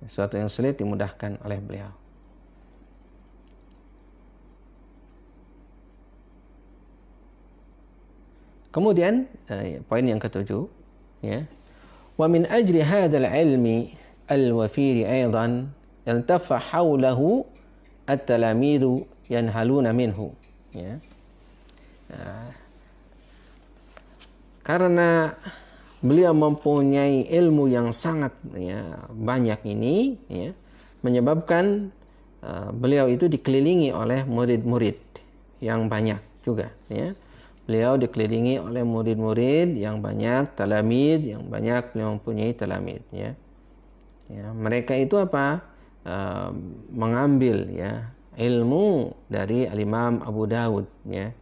Sesuatu yang sulit dimudahkan oleh beliau. Kemudian poin yang ketujuh, ya. Wa min ajli hadzal ilmi al-wafir aidan yaltaffa hawlahu at-talamidu yanhaluna minhu, ya. Karena beliau mempunyai ilmu yang sangat, ya, banyak ini, ya, menyebabkan beliau itu dikelilingi oleh murid-murid yang banyak juga, ya. Beliau dikelilingi oleh murid-murid yang banyak, talamid yang banyak, beliau mempunyai talamid, ya. Ya, mereka itu apa? Mengambil, ya, ilmu dari Al-Imam Abu Dawud, ya.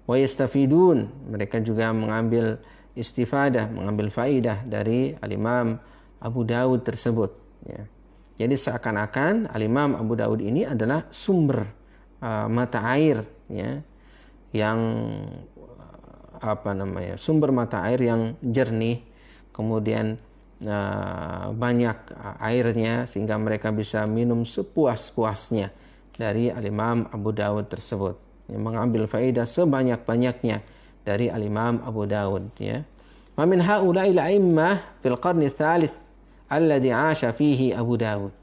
Wa yastafidun, mereka juga mengambil istifadah, mengambil faidah dari Al-Imam Abu Dawud tersebut, ya. Jadi seakan-akan Al-Imam Abu Dawud ini adalah sumber mata air, ya, yang sumber mata air yang jernih, kemudian banyak airnya sehingga mereka bisa minum sepuas-puasnya dari Al-Imam Abu Dawud tersebut, yang mengambil faedah sebanyak-banyaknya dari Al-Imam Abu Dawud, ya. Wa min haula'il a'immah fil qarni tsalits alladhi 'asha fihi Abu Dawud.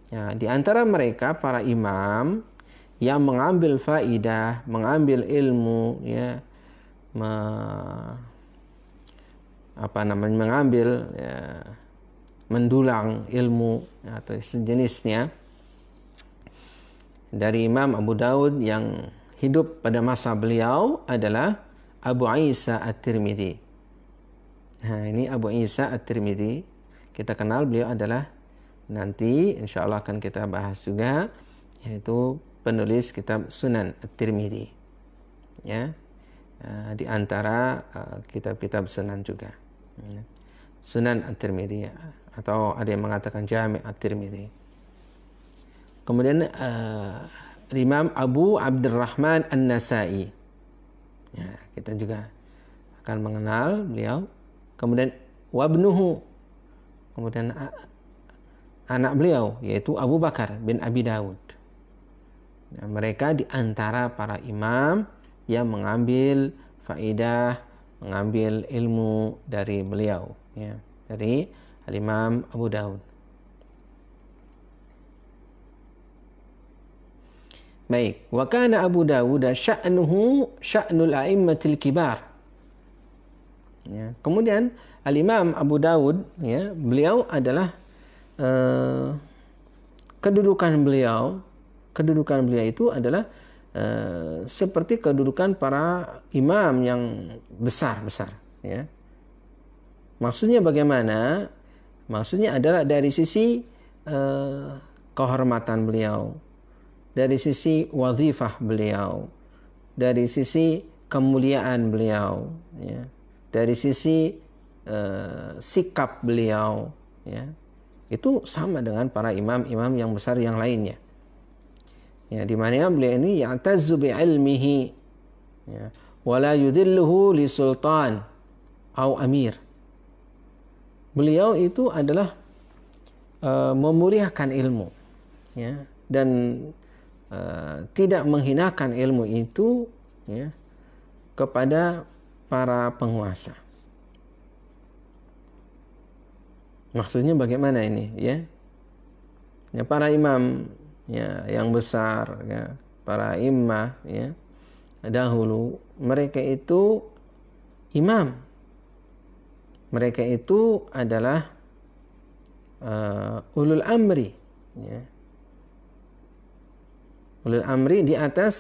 Ya, di antara mereka para imam yang mengambil faedah, mengambil ilmu, ya, mengambil, ya, mendulang ilmu atau sejenisnya dari Imam Abu Dawud yang hidup pada masa beliau adalah Abu Isa At-Tirmidzi. Nah, ini Abu Isa At-Tirmidzi, kita kenal beliau adalah, nanti insya Allah akan kita bahas juga, yaitu penulis kitab Sunan At-Tirmidzi, ya. Di antara kitab-kitab sunan juga, Sunan At-Tirmidzi, atau ada yang mengatakan Jami' At-Tirmidzi. Kemudian Imam Abu Abdurrahman An-Nasai, ya, kita juga akan mengenal beliau. Kemudian wabnuhu, kemudian anak beliau yaitu Abu Bakar bin Abi Dawud. Nah, mereka di antara para imam yang mengambil faidah, mengambil ilmu dari beliau, ya, dari Al-Imam Abu Dawud. Baik, wa kana Abu Dawud sya'nuhu sya'nul a'immatil kibar. Ya, kemudian Al-Imam Abu Dawud, ya, beliau adalah kedudukan beliau itu adalah seperti kedudukan para imam yang besar-besar, ya. Maksudnya bagaimana? Maksudnya adalah dari sisi kehormatan beliau, dari sisi wazifah beliau, dari sisi kemuliaan beliau, ya, dari sisi sikap beliau, ya, itu sama dengan para imam-imam yang besar yang lainnya. Ya, di mana beliau ini ya'tazzu bi ilmihi, ya, wala yudilluhu li sultan au amir. Beliau itu adalah memuliakan ilmu, ya, dan tidak menghinakan ilmu itu, ya, kepada para penguasa. Maksudnya bagaimana ini, ya? Ya, para imam, ya, yang besar, ya, para imam, ya, dahulu mereka itu imam. Mereka itu adalah ulul amri, ya. Ulul amri di atas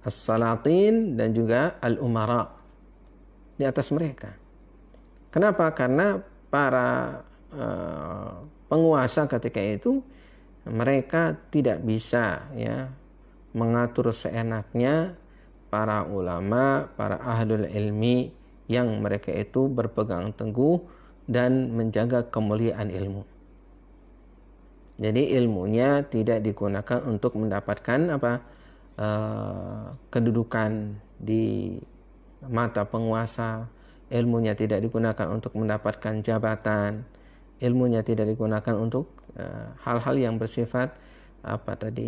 as-salatin dan juga al-umara, di atas mereka. Kenapa? Karena para penguasa ketika itu mereka tidak bisa, ya, mengatur seenaknya para ulama, para ahlul ilmi yang mereka itu berpegang teguh dan menjaga kemuliaan ilmu. Jadi ilmunya tidak digunakan untuk mendapatkan kedudukan di mata penguasa, ilmunya tidak digunakan untuk mendapatkan jabatan, ilmunya tidak digunakan untuk hal-hal yang bersifat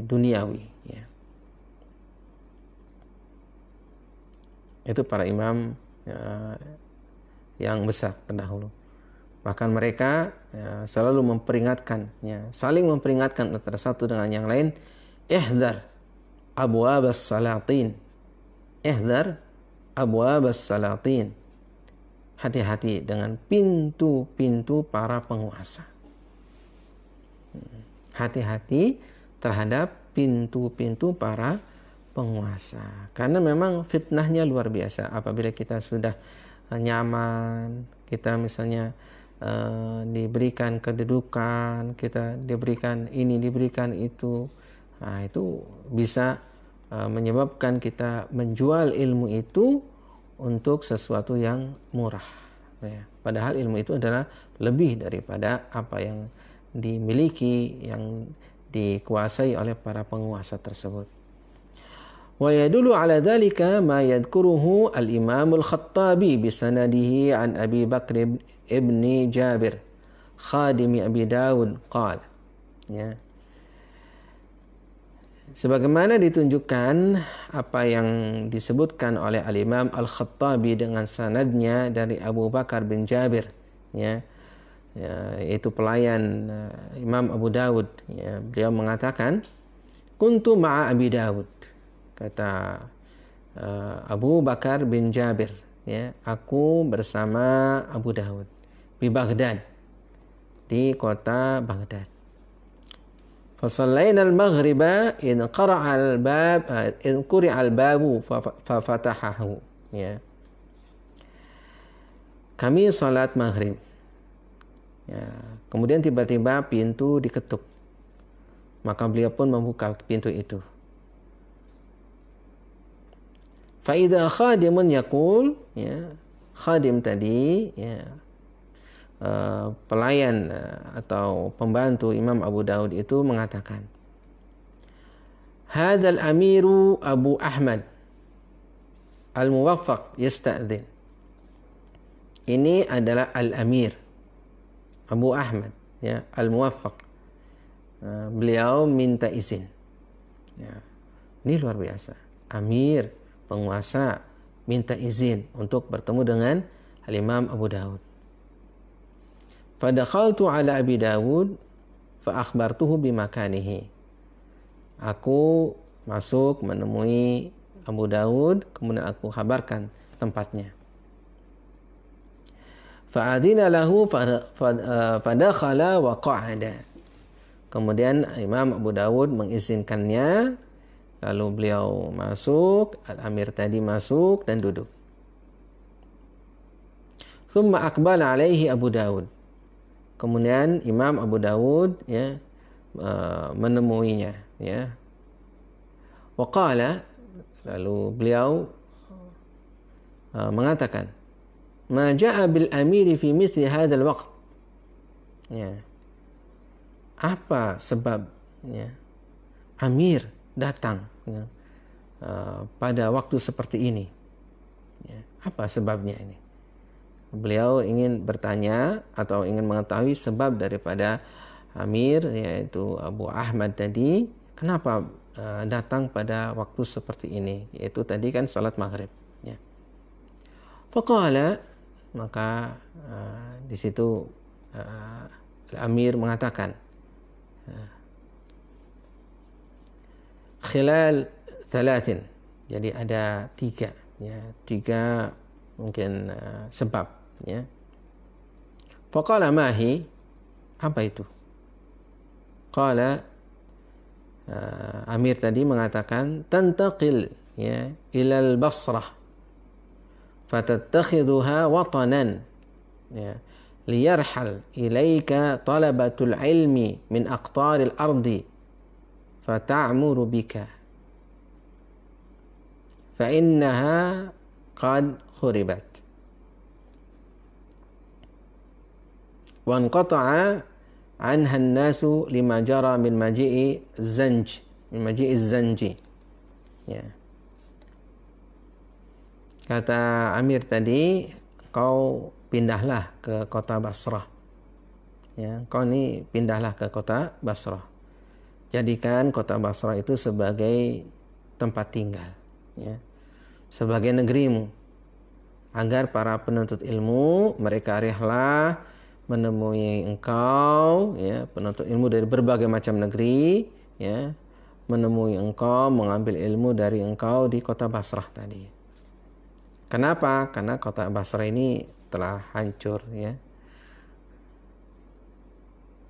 duniawi, ya. Itu para imam yang besar terdahulu. Bahkan mereka, ya, selalu memperingatkan, ya, saling memperingatkan antara satu dengan yang lain, ihdar abwabas salatin, ihdar abwabas salatin, hati-hati dengan pintu-pintu para penguasa. Hati-hati terhadap pintu-pintu para penguasa, karena memang fitnahnya luar biasa. Apabila kita sudah nyaman, kita misalnya diberikan kedudukan, kita diberikan ini, diberikan itu, nah, itu bisa menyebabkan kita menjual ilmu itu untuk sesuatu yang murah, ya. Padahal ilmu itu adalah lebih daripada apa yang dimiliki, yang dikuasai oleh para penguasa tersebut. Wa yadullu ala dhalika ma yadhkuruhu al-Imam al-Khattabi bisanadihi an Abi Bakr ibn Jabir khadimi Abi Dawud qala, ya. Sebagaimana ditunjukkan apa yang disebutkan oleh al-Imam al-Khattabi dengan sanadnya dari Abu Bakar bin Jabir, ya, yaitu pelayan Imam Abu Dawud, ya. Beliau mengatakan, kuntu ma'a Abi Dawud, kata Abu Bakar bin Jabir, ya, aku bersama Abu Dawud di Baghdad, di kota Baghdad. Fasallaina al-maghriba in qara'a al-bab in quri'a al-babu fa fatahahu, ya. Kami salat maghrib, ya, kemudian tiba-tiba pintu diketuk, maka beliau pun membuka pintu itu. Faida khadimun yaqul, ya, khadim tadi, ya, pelayan atau pembantu Imam Abu Daud itu mengatakan, hadzal amiru Abu Ahmad al-Muwaffaq yasta'dzin. Ini adalah al-amir Abu Ahmad, ya, al-Muwaffaq. Beliau minta izin, ya. Ini luar biasa. Amir, penguasa, minta izin untuk bertemu dengan al-Imam Abu Daud. Fadakhaltu ala Abi Dawud fa akhbartuhu bimakanihi. Aku masuk menemui Abu Dawud, kemudian aku kabarkan tempatnya. Fa'adina lahu fadakhala wa qa'ada. Kemudian Imam Abu Dawud mengizinkannya, lalu beliau masuk, al-amir tadi masuk dan duduk. Thumma aqbala alaihi Abu Dawud. Kemudian Imam Abu Dawud, ya, menemuinya, ya. Waqala, lalu beliau mengatakan, ma ja'a bil amiri fi mithli hadzal waqt. Ya. Apa sebabnya amir datang, ya, pada waktu seperti ini? Ya. Apa sebabnya ini? Beliau ingin bertanya atau ingin mengetahui sebab daripada amir, yaitu Abu Ahmad tadi, kenapa datang pada waktu seperti ini, yaitu tadi kan salat maghrib, ya. Faqala, maka di situ Amir mengatakan, khilal thalathin, jadi ada tiga, ya, tiga mungkin sebab, ya. Faqala mahi, apa itu? Qala, Amir tadi mengatakan, tantaqil, ya, ilal Basrah fatattakhidhuha watanan, ya, liyarhal ilaika talabatul ilmi min aqtaril ardi fata'muru bika fa innaha qad khuribat wa anqata'a anha an-nasu lima jara min maji'i zanji, ya. Kata Amir tadi, kau pindahlah ke kota Basrah, ya, kau ini pindahlah ke kota Basrah, jadikan kota Basrah itu sebagai tempat tinggal, ya, sebagai negerimu, agar para penuntut ilmu mereka rihlah menemui engkau, ya, penuntut ilmu dari berbagai macam negeri, ya, menemui engkau, mengambil ilmu dari engkau di kota Basrah tadi. Kenapa? Karena kota Basrah ini telah hancur, ya.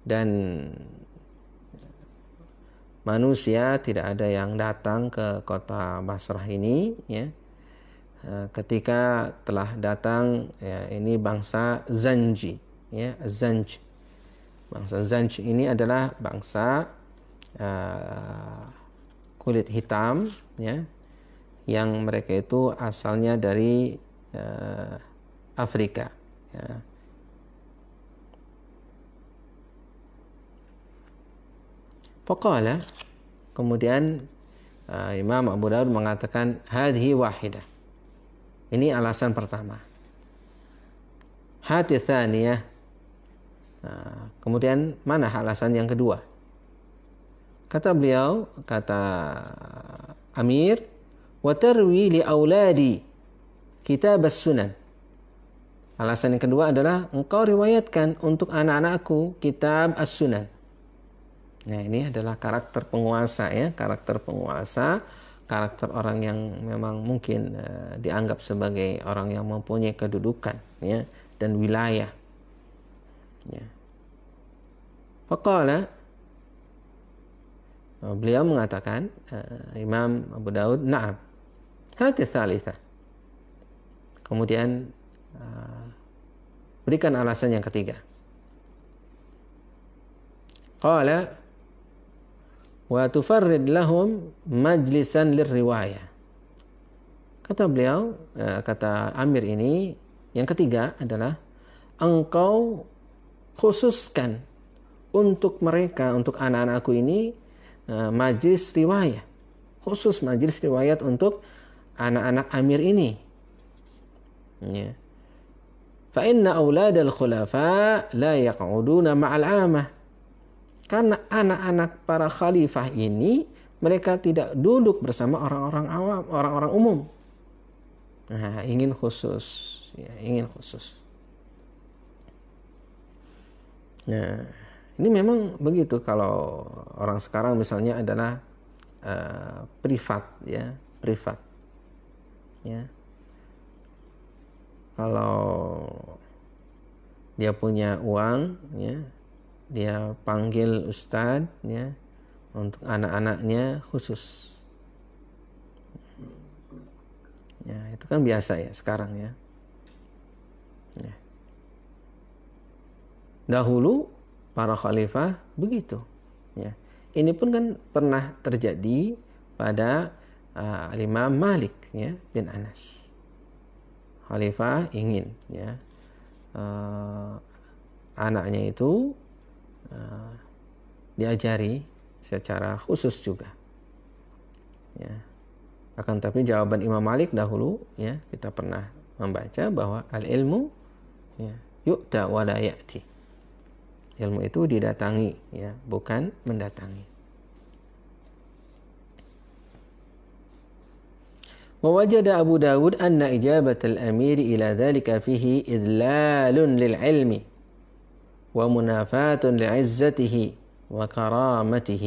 Dan manusia tidak ada yang datang ke kota Basrah ini, ya. Ketika telah datang, ya, ini bangsa Zanji, ya, Zanj. Bangsa Zanj ini adalah bangsa kulit hitam, ya, yang mereka itu asalnya dari Afrika, ya. Faqala, kemudian Imam Abu Dawud mengatakan, hadhi wahidah, ini alasan pertama. Hati tsaniyah, kemudian mana alasan yang kedua? Kata beliau, kata Amir, wa tarwi li auladi kitab as-sunan. Alasan yang kedua adalah engkau riwayatkan untuk anak-anakku kitab as-sunan. Nah, ini adalah karakter penguasa, ya, karakter penguasa, karakter orang yang memang mungkin dianggap sebagai orang yang mempunyai kedudukan, ya, dan wilayah, ya. Faqala, beliau mengatakan, Imam Abu Dawud, na'am, hati tsalitsah. Kemudian berikan alasan yang ketiga. Qala wa tufarrid lahum majlisan lirriwayah. Kata beliau, kata Amir ini, yang ketiga adalah engkau khususkan untuk mereka, untuk anak-anakku ini, majlis riwayah, khusus majlis riwayat untuk anak-anak Amir ini, ya. Fa inna auladal khulafa la yaq'uduna ma'al 'amah. Karena anak-anak para khalifah ini mereka tidak duduk bersama orang-orang awam, orang-orang umum. Nah, ingin khusus, ya, ingin khusus. Nah, ini memang begitu kalau orang sekarang misalnya adalah privat, ya, privat, ya. Kalau dia punya uang, ya, dia panggil ustadz, ya, untuk anak-anaknya khusus. Ya, itu kan biasa, ya, sekarang, ya. Ya. Dahulu para khalifah begitu, ya. Ini pun kan pernah terjadi pada Imam Malik ya bin Anas. Khalifah ingin ya anaknya itu diajari secara khusus juga. Ya. Akan tapi jawaban Imam Malik dahulu ya kita pernah membaca bahwa al-ilmu ya yu'ta wa la ya'ti. Ilmu itu didatangi ya, bukan mendatangi. ووجد أبو داود أن إجابة الأمير إلى ذلك فيه إذلال للعلم ومنافاة لعزته وكرامته.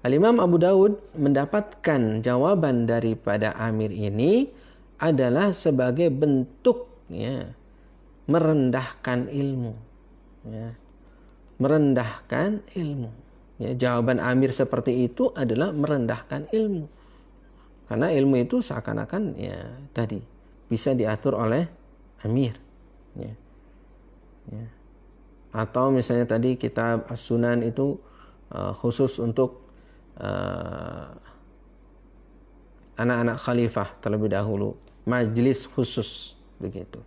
Al-Imam Abu Dawud mendapatkan jawaban daripada Amir ini adalah sebagai bentuk ya, merendahkan ilmu. Ya, merendahkan ilmu. Ya, jawaban Amir seperti itu adalah merendahkan ilmu. Karena ilmu itu seakan-akan ya tadi bisa diatur oleh Amir. Ya. Ya. Atau misalnya tadi kitab As-Sunan itu khusus untuk anak-anak khalifah terlebih dahulu, majelis khusus begitu,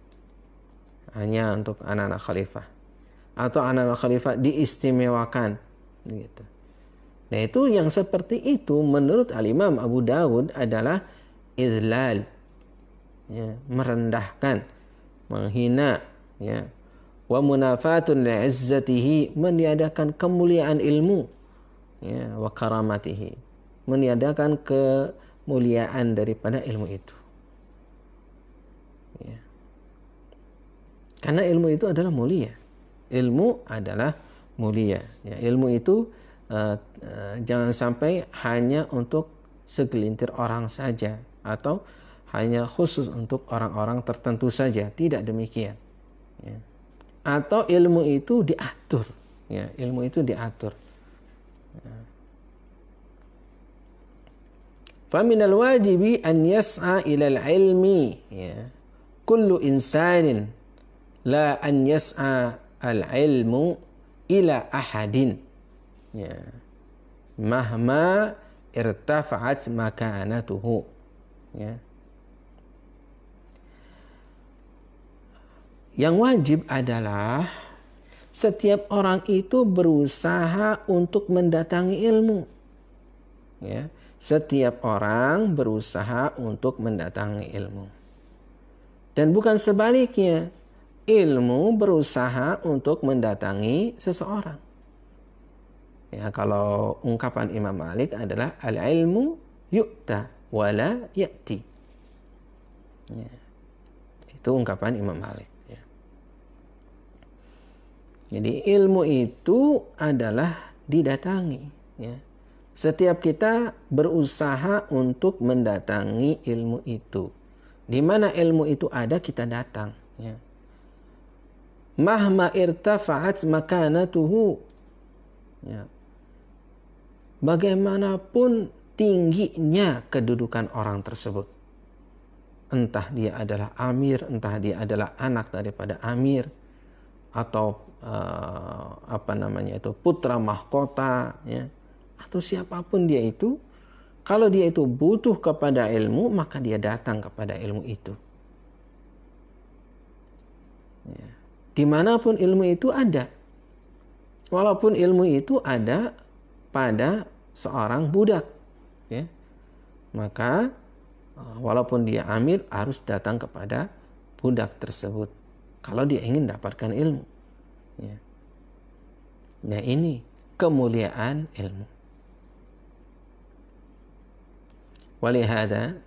hanya untuk anak-anak khalifah, atau anak-anak khalifah diistimewakan begitu. Nah itu yang seperti itu menurut Al-Imam Abu Dawud adalah idlal ya, merendahkan, menghina ya, wa munafatun li'izzatihi, meniadakan kemuliaan ilmu ya, wa karamatihi, meniadakan kemuliaan daripada ilmu itu ya. Karena ilmu itu adalah mulia, ilmu adalah mulia ya. Ilmu itu jangan sampai hanya untuk segelintir orang saja atau hanya khusus untuk orang-orang tertentu saja, tidak demikian ya. Atau ilmu itu diatur ya, ilmu itu diatur ya. Faminal wajibi an yas'a ilal ilmi ya kullu insanin la an yas'a al ilmu ila ahadin ya mahma irtafa'at makanatuhu ya. Yang wajib adalah setiap orang itu berusaha untuk mendatangi ilmu ya. Setiap orang berusaha untuk mendatangi ilmu, dan bukan sebaliknya, ilmu berusaha untuk mendatangi seseorang. Ya, kalau ungkapan Imam Malik adalah al-ilmu yu'ta wala ya'ti. Ya. Itu ungkapan Imam Malik. Ya. Jadi ilmu itu adalah didatangi. Ya. Setiap kita berusaha untuk mendatangi ilmu itu. Di mana ilmu itu ada, kita datang. Ya. Mahma irtafa'at makanatuhu. Ya. Bagaimanapun tingginya kedudukan orang tersebut, entah dia adalah amir, entah dia adalah anak daripada amir, atau putra mahkota ya, atau siapapun dia itu, kalau dia itu butuh kepada ilmu, maka dia datang kepada ilmu itu ya. Dimanapun ilmu itu ada, walaupun ilmu itu ada pada seorang budak ya, maka walaupun dia amir harus datang kepada budak tersebut kalau dia ingin dapatkan ilmu ya. Nah ini kemuliaan ilmu. Walihada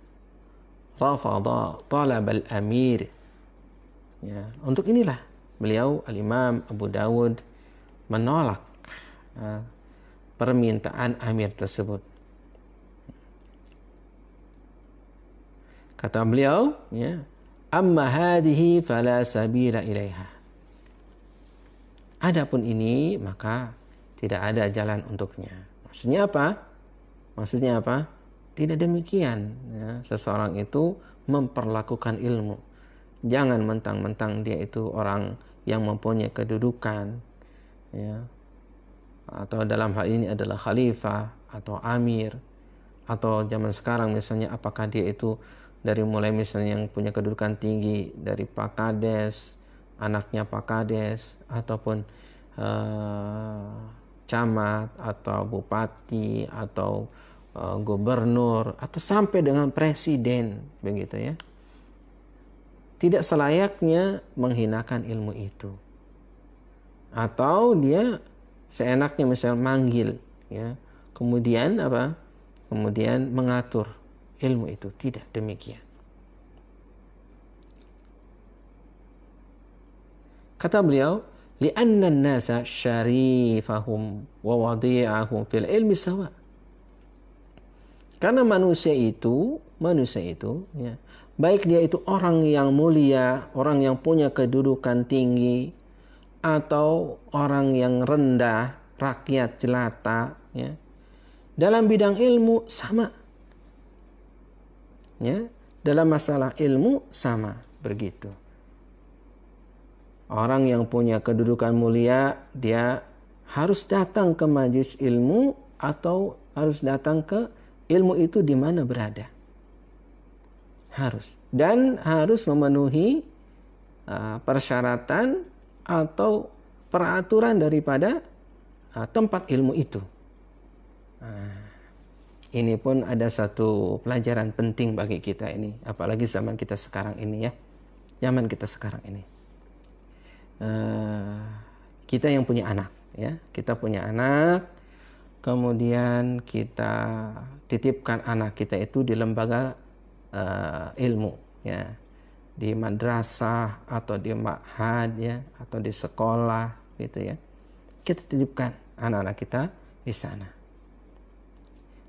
rafadha talab al-amir ya. Untuk inilah beliau Al-Imam Abu Dawud menolak permintaan amir tersebut. Kata beliau ya, amma hadhihi fala sabila ilaiha. Adapun ini maka tidak ada jalan untuknya. Maksudnya apa? Maksudnya apa? Tidak demikian ya, seseorang itu memperlakukan ilmu. Jangan mentang-mentang dia itu orang yang mempunyai kedudukan ya, atau dalam hal ini adalah khalifah atau amir, atau zaman sekarang misalnya apakah dia itu dari mulai misalnya yang punya kedudukan tinggi dari Pak Kades, anaknya Pak Kades, ataupun camat atau bupati atau gubernur atau sampai dengan presiden, begitu ya. Tidak selayaknya menghinakan ilmu itu. Atau dia seenaknya misalnya manggil, ya, kemudian apa? Kemudian mengatur ilmu itu. Tidak demikian. Kata beliau, li'anna an-nasa syarifahum wa wadi'ahum fil ilmi sawa. Karena manusia itu ya, baik dia itu orang yang mulia, orang yang punya kedudukan tinggi, atau orang yang rendah, rakyat jelata, ya, dalam bidang ilmu sama. Ya, dalam masalah ilmu sama, begitu. Orang yang punya kedudukan mulia, dia harus datang ke majelis ilmu atau harus datang ke ilmu itu di mana berada. Harus. Dan harus memenuhi persyaratan atau peraturan daripada tempat ilmu itu. Ini pun ada satu pelajaran penting bagi kita ini, apalagi zaman kita sekarang ini ya. Zaman kita sekarang ini. Kita yang punya anak ya, kita punya anak, kemudian kita titipkan anak kita itu di lembaga ilmu ya, di madrasah atau di ma'had ya, atau di sekolah gitu ya. Kita titipkan anak-anak kita di sana.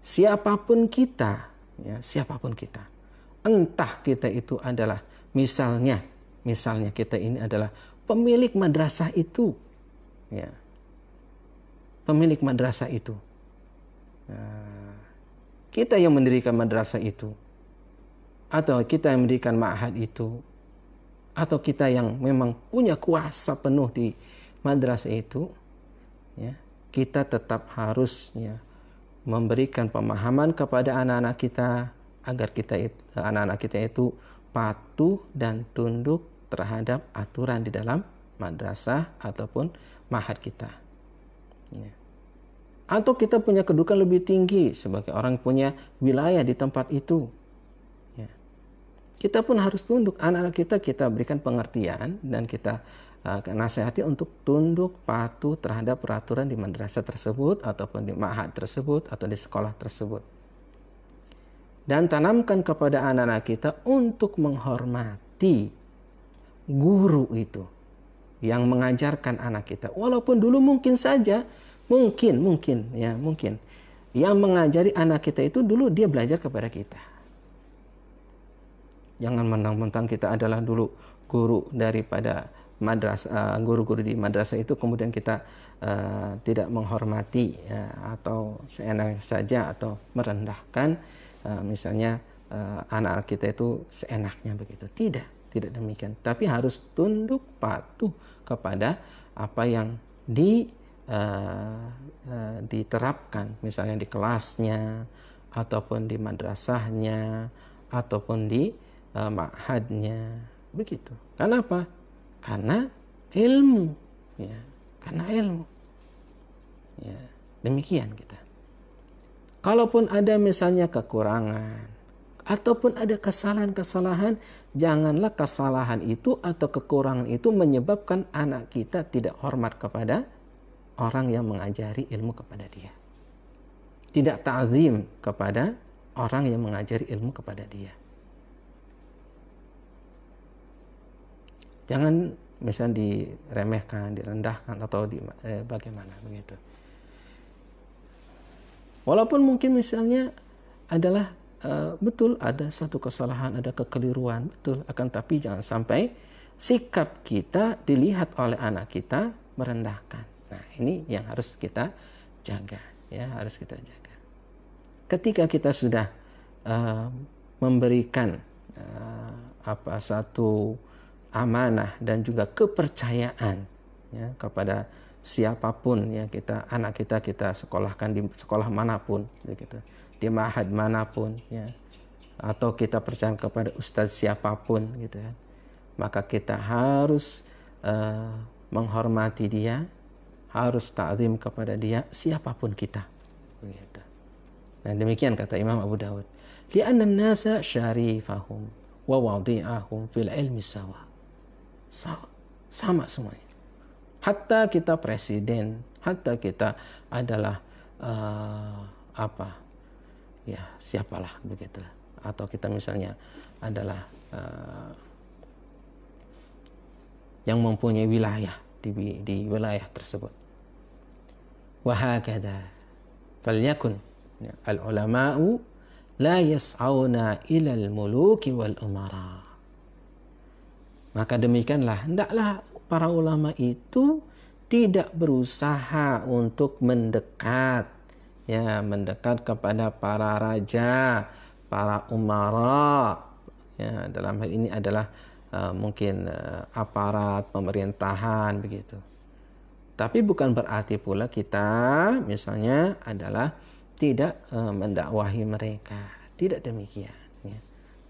Siapapun kita ya, siapapun kita, entah kita itu adalah misalnya kita ini adalah pemilik madrasah itu ya, pemilik madrasah itu, kita yang mendirikan madrasah itu, atau kita yang mendirikan ma'had itu, atau kita yang memang punya kuasa penuh di madrasah itu ya, kita tetap harus ya, memberikan pemahaman kepada anak-anak kita agar anak-anak kita itu patuh dan tunduk terhadap aturan di dalam madrasah ataupun ma'had kita ya. Atau kita punya kedudukan lebih tinggi sebagai orang punya wilayah di tempat itu ya. Kita pun harus tunduk. Anak-anak kita berikan pengertian dan kita nasihati untuk tunduk patuh terhadap peraturan di madrasah tersebut ataupun di ma'had tersebut atau di sekolah tersebut. Dan tanamkan kepada anak-anak kita untuk menghormati guru itu yang mengajarkan anak kita. Walaupun dulu mungkin yang mengajari anak kita itu dulu dia belajar kepada kita. Jangan mentang-mentang kita adalah dulu guru daripada madrasah, guru-guru di madrasah itu kemudian kita tidak menghormati ya, atau seenaknya saja atau merendahkan misalnya anak-anak kita itu seenaknya begitu. Tidak demikian. Tapi harus tunduk patuh kepada apa yang diterapkan misalnya di kelasnya ataupun di madrasahnya ataupun di ma'hadnya begitu. Kenapa? Karena ilmu ya, karena ilmu ya, demikian kita. Kalaupun ada misalnya kekurangan ataupun ada kesalahan-kesalahan, janganlah kesalahan itu atau kekurangan itu menyebabkan anak kita tidak hormat kepada orang yang mengajari ilmu kepada dia. Tidak ta'zim kepada orang yang mengajari ilmu kepada dia. Jangan misalnya diremehkan, direndahkan atau bagaimana begitu. Walaupun mungkin misalnya adalah betul ada satu kesalahan, ada kekeliruan, betul, akan tapi jangan sampai sikap kita dilihat oleh anak kita merendahkan. Nah, ini yang harus kita jaga, ya, harus kita jaga. Ketika kita sudah memberikan satu amanah dan juga kepercayaan ya, kepada siapapun ya, anak kita sekolahkan di sekolah manapun begitu, di ma'had manapun ya, atau kita percaya kepada ustadz siapapun gitu ya, maka kita harus menghormati dia, harus ta'zim kepada dia siapapun kita begitu. Nah, demikian kata Imam Abu Dawud, li'anna an-nasa syarifahum wa wadi'ahum fil ilmi sawa. Sama semuanya. Hatta kita presiden, hatta kita adalah ya siapalah begitu, atau kita misalnya adalah yang mempunyai wilayah di wilayah tersebut. Wa hakadha falyakun al-ulama'u la yas'auna ila al-muluki wal umara. Maka demikianlah hendaklah para ulama itu tidak berusaha untuk mendekat kepada para raja, para umara. Ya, dalam hal ini adalah mungkin aparat pemerintahan begitu. Tapi bukan berarti pula kita misalnya adalah tidak mendakwahi mereka. Tidak demikian. Ya.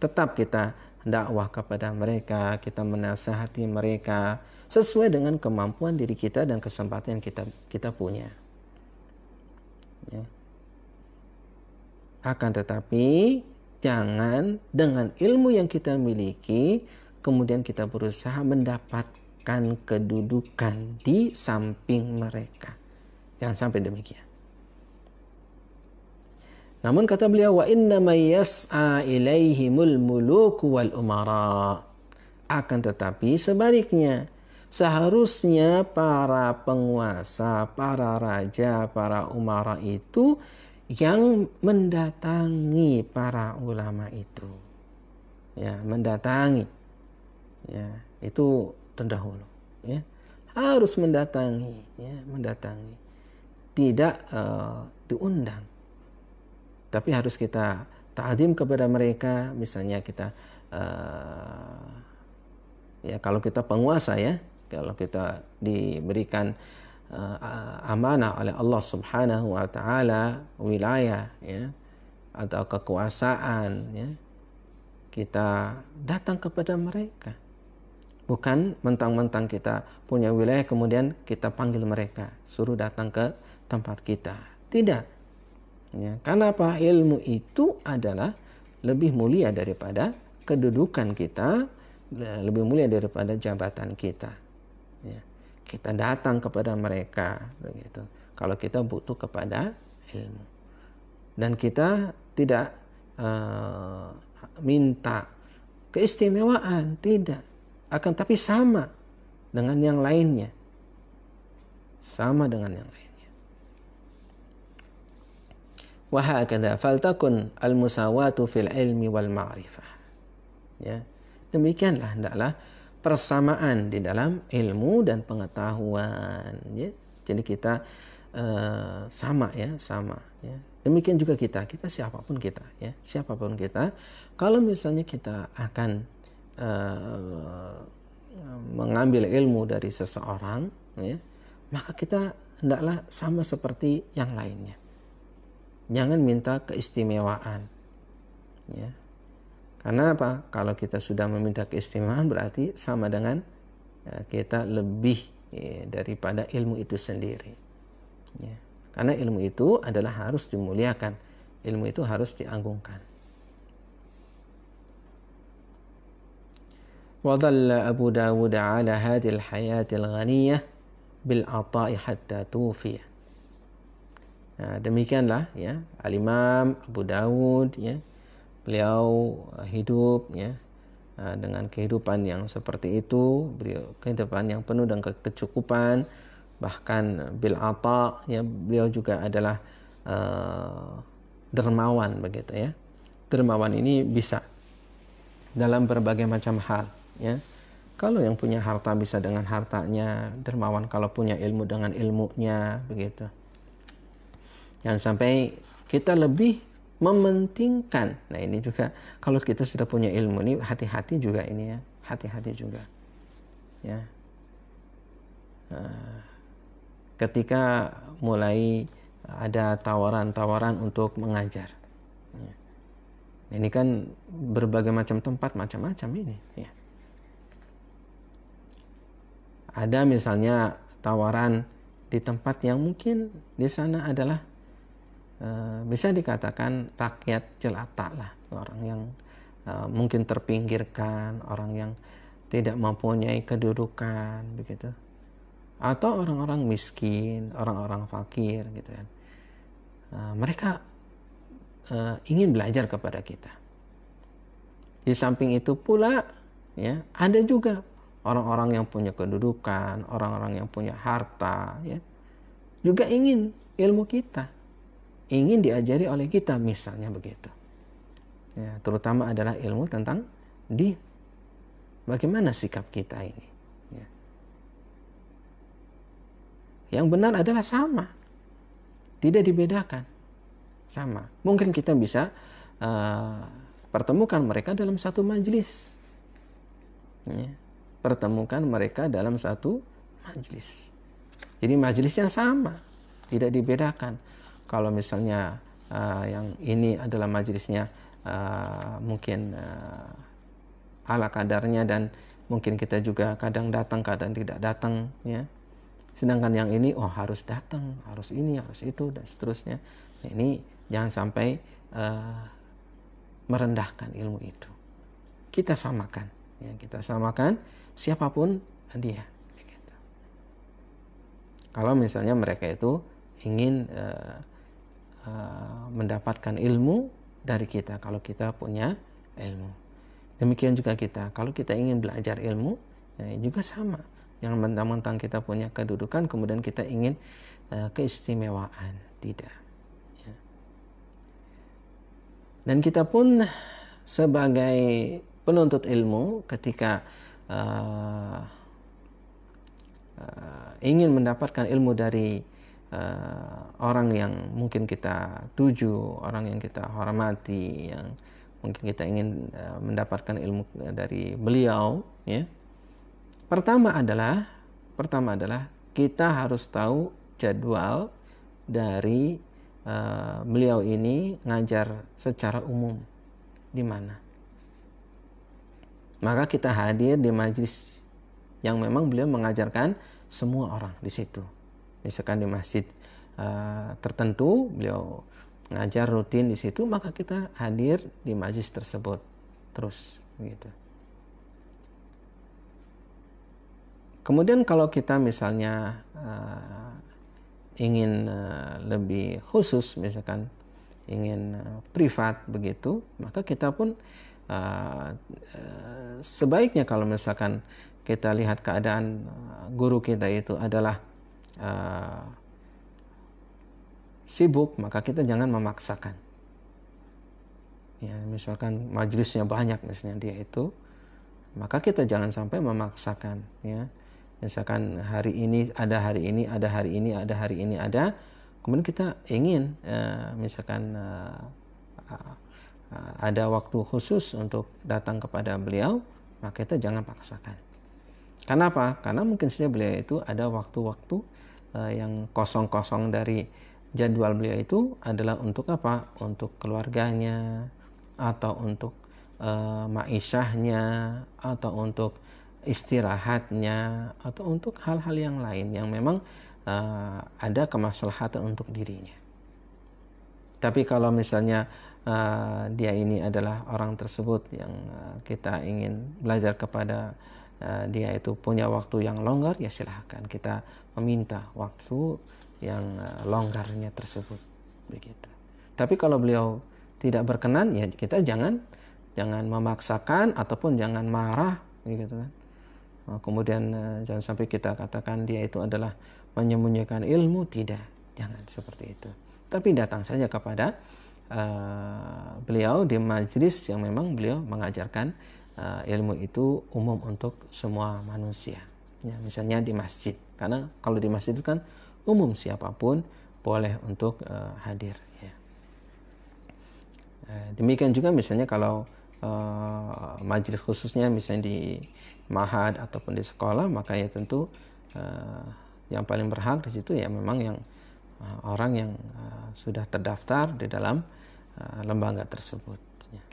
Tetap kita dakwah kepada mereka, kita menasihati mereka sesuai dengan kemampuan diri kita dan kesempatan yang kita punya. Ya. Akan tetapi jangan dengan ilmu yang kita miliki kemudian kita berusaha mendapatkan kedudukan di samping mereka. Jangan sampai demikian. Namun kata beliau, wa inna may yas'a ilaihimul muluku wal umara. Akan tetapi sebaliknya, seharusnya para penguasa, para raja, para umara itu yang mendatangi para ulama itu. Ya, mendatangi. Ya, itu terdahulu, ya. Harus mendatangi, ya, mendatangi. Tidak diundang. Tapi harus kita ta'zim kepada mereka, misalnya kita ya kalau kita penguasa ya, kalau kita diberikan amanah oleh Allah Subhanahu wa taala wilayah ya atau kekuasaan ya, kita datang kepada mereka. Bukan mentang-mentang kita punya wilayah kemudian kita panggil mereka, suruh datang ke tempat kita. Tidak. Ya, karena apa? Ilmu itu adalah lebih mulia daripada kedudukan kita, lebih mulia daripada jabatan kita. Ya, kita datang kepada mereka, begitu. Kalau kita butuh kepada ilmu, dan kita tidak minta keistimewaan, tidak. Akan tapi sama dengan yang lainnya, sama dengan yang lainnya. Wahakadha faltakun al-musawatu fil ilmi wal ma'rifah. Ya. Demikianlah hendaklah persamaan di dalam ilmu dan pengetahuan. Ya. Jadi kita sama ya, sama. Ya. Demikian juga kita siapapun kita, ya, siapapun kita. Kalau misalnya kita akan mengambil ilmu dari seseorang, ya, maka kita hendaklah sama seperti yang lainnya. Jangan minta keistimewaan, ya. Karena apa? Kalau kita sudah meminta keistimewaan berarti sama dengan kita lebih daripada ilmu itu sendiri, ya. Karena ilmu itu adalah harus dimuliakan, ilmu itu harus diagungkan. Wadalla Abu Dawud ala hadil hayatil ghaniyah bil ata'i hatta tufiya. Nah, demikianlah ya Al-Imam Abu Dawud ya, beliau hidup ya dengan kehidupan yang seperti itu, beliau kehidupan yang penuh dengan kecukupan, bahkan bil ata ya, beliau juga adalah dermawan begitu ya. Dermawan ini bisa dalam berbagai macam hal ya. Kalau yang punya harta bisa dengan hartanya, dermawan kalau punya ilmu dengan ilmunya begitu. Jangan sampai kita lebih mementingkan. Nah, ini juga kalau kita sudah punya ilmu ini hati-hati juga ini ya, hati-hati juga. Ya. ketika mulai ada tawaran-tawaran untuk mengajar. Ya. Ini kan berbagai macam tempat, macam-macam ini. Ya. Ada misalnya tawaran di tempat yang mungkin di sana adalah bisa dikatakan rakyat jelata lah, orang yang mungkin terpinggirkan, orang yang tidak mempunyai kedudukan begitu, atau orang-orang miskin, orang-orang fakir gitu kan. Mereka ingin belajar kepada kita. Di samping itu pula ya, ada juga orang-orang yang punya kedudukan, orang-orang yang punya harta ya, juga ingin ilmu kita, ingin diajari oleh kita, misalnya begitu ya. Terutama adalah ilmu tentang din, bagaimana sikap kita ini ya. Yang benar adalah sama, tidak dibedakan, sama. Mungkin kita bisa pertemukan mereka dalam satu majelis ya. Pertemukan mereka dalam satu majelis, jadi majelis yang sama, tidak dibedakan. Kalau misalnya yang ini adalah majelisnya mungkin ala kadarnya, dan mungkin kita juga kadang datang, kadang tidak datang ya. Sedangkan yang ini harus datang, harus ini, harus itu, dan seterusnya. Nah, ini jangan sampai merendahkan ilmu itu. Kita samakan ya, kita samakan siapapun dia. Kalau misalnya mereka itu ingin mendapatkan ilmu dari kita, kalau kita punya ilmu. Demikian juga kita, kalau kita ingin belajar ilmu, ya juga sama. Jangan mentang-mentang kita punya kedudukan, kemudian kita ingin keistimewaan. Tidak. Ya. Dan kita pun sebagai penuntut ilmu, ketika ingin mendapatkan ilmu dari orang yang mungkin kita tuju, orang yang kita hormati, yang mungkin kita ingin mendapatkan ilmu dari beliau ya. Pertama adalah kita harus tahu jadwal dari beliau ini ngajar secara umum di mana. Maka kita hadir di majelis yang memang beliau mengajarkan semua orang di situ. Misalkan di masjid tertentu beliau ngajar rutin di situ, maka kita hadir di majelis tersebut terus gitu. Kemudian kalau kita misalnya ingin lebih khusus, misalkan ingin privat begitu, maka kita pun sebaiknya kalau misalkan kita lihat keadaan guru kita itu adalah sibuk, maka kita jangan memaksakan. Ya, misalkan majelisnya banyak misalnya dia itu, maka kita jangan sampai memaksakan ya. Misalkan hari ini ada, hari ini ada, hari ini ada, hari ini ada, kemudian kita ingin misalkan ada waktu khusus untuk datang kepada beliau, maka kita jangan paksakan. Kenapa? Karena mungkin saja beliau itu ada waktu-waktu yang kosong-kosong dari jadwal beliau itu adalah untuk apa? Untuk keluarganya, atau untuk ma'isyahnya, atau untuk istirahatnya, atau untuk hal-hal yang lain yang memang ada kemaslahatan untuk dirinya. Tapi kalau misalnya dia ini adalah orang tersebut yang kita ingin belajar kepada dia itu punya waktu yang longgar, ya silahkan kita meminta waktu yang longgarnya tersebut begitu. Tapi kalau beliau tidak berkenan, ya kita jangan memaksakan ataupun jangan marah gitu kan. Kemudian jangan sampai kita katakan dia itu adalah menyembunyikan ilmu, tidak, jangan seperti itu. Tapi datang saja kepada beliau di majelis yang memang beliau mengajarkan ilmu itu umum untuk semua manusia. Ya, misalnya di masjid, karena kalau di masjid itu kan umum, siapapun boleh untuk hadir. Ya. Demikian juga misalnya kalau majelis khususnya misalnya di mahad ataupun di sekolah, maka ya tentu Yang paling berhak di situ ya memang yang orang yang sudah terdaftar di dalam lembaga tersebut. Ya.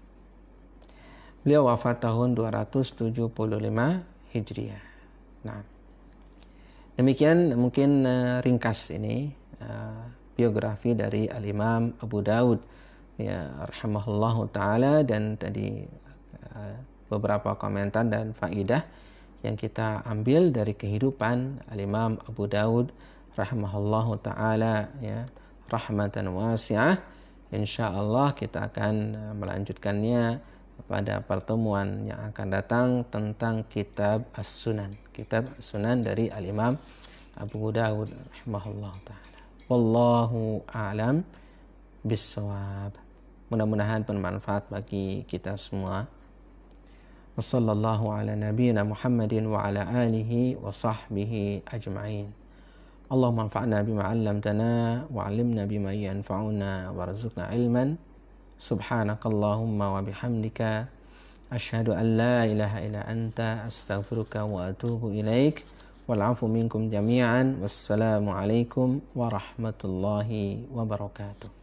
Beliau wafat tahun 275 Hijriah. Nah, demikian mungkin ringkas ini biografi dari Al-Imam Abu Daud ya rahimahullahu taala, dan tadi beberapa komentar dan faidah yang kita ambil dari kehidupan Al-Imam Abu Daud rahimahullahu taala ya rahmatan wasi'ah. Insyaallah kita akan melanjutkannya pada pertemuan yang akan datang tentang kitab As-Sunan, kitab As-Sunan dari Al-Imam Abu Daud rahimahullahu taala. Wallahu a'lam bissawab. Mudah-mudahan bermanfaat bagi kita semua. Wassallallahu ala nabiyyina Muhammadin wa ala alihi wa sahbihi ajma'in. Allahumma anfa'na bima 'allamtana wa 'allimna bima yanfa'una warzuqna ilman. Subhanakallahumma wa bihamdika asyhadu an la ilaha illa anta astaghfiruka wa atubu ilaik. Wal 'afu minkum jami'an. Wassalamu alaikum warahmatullahi wabarakatuh.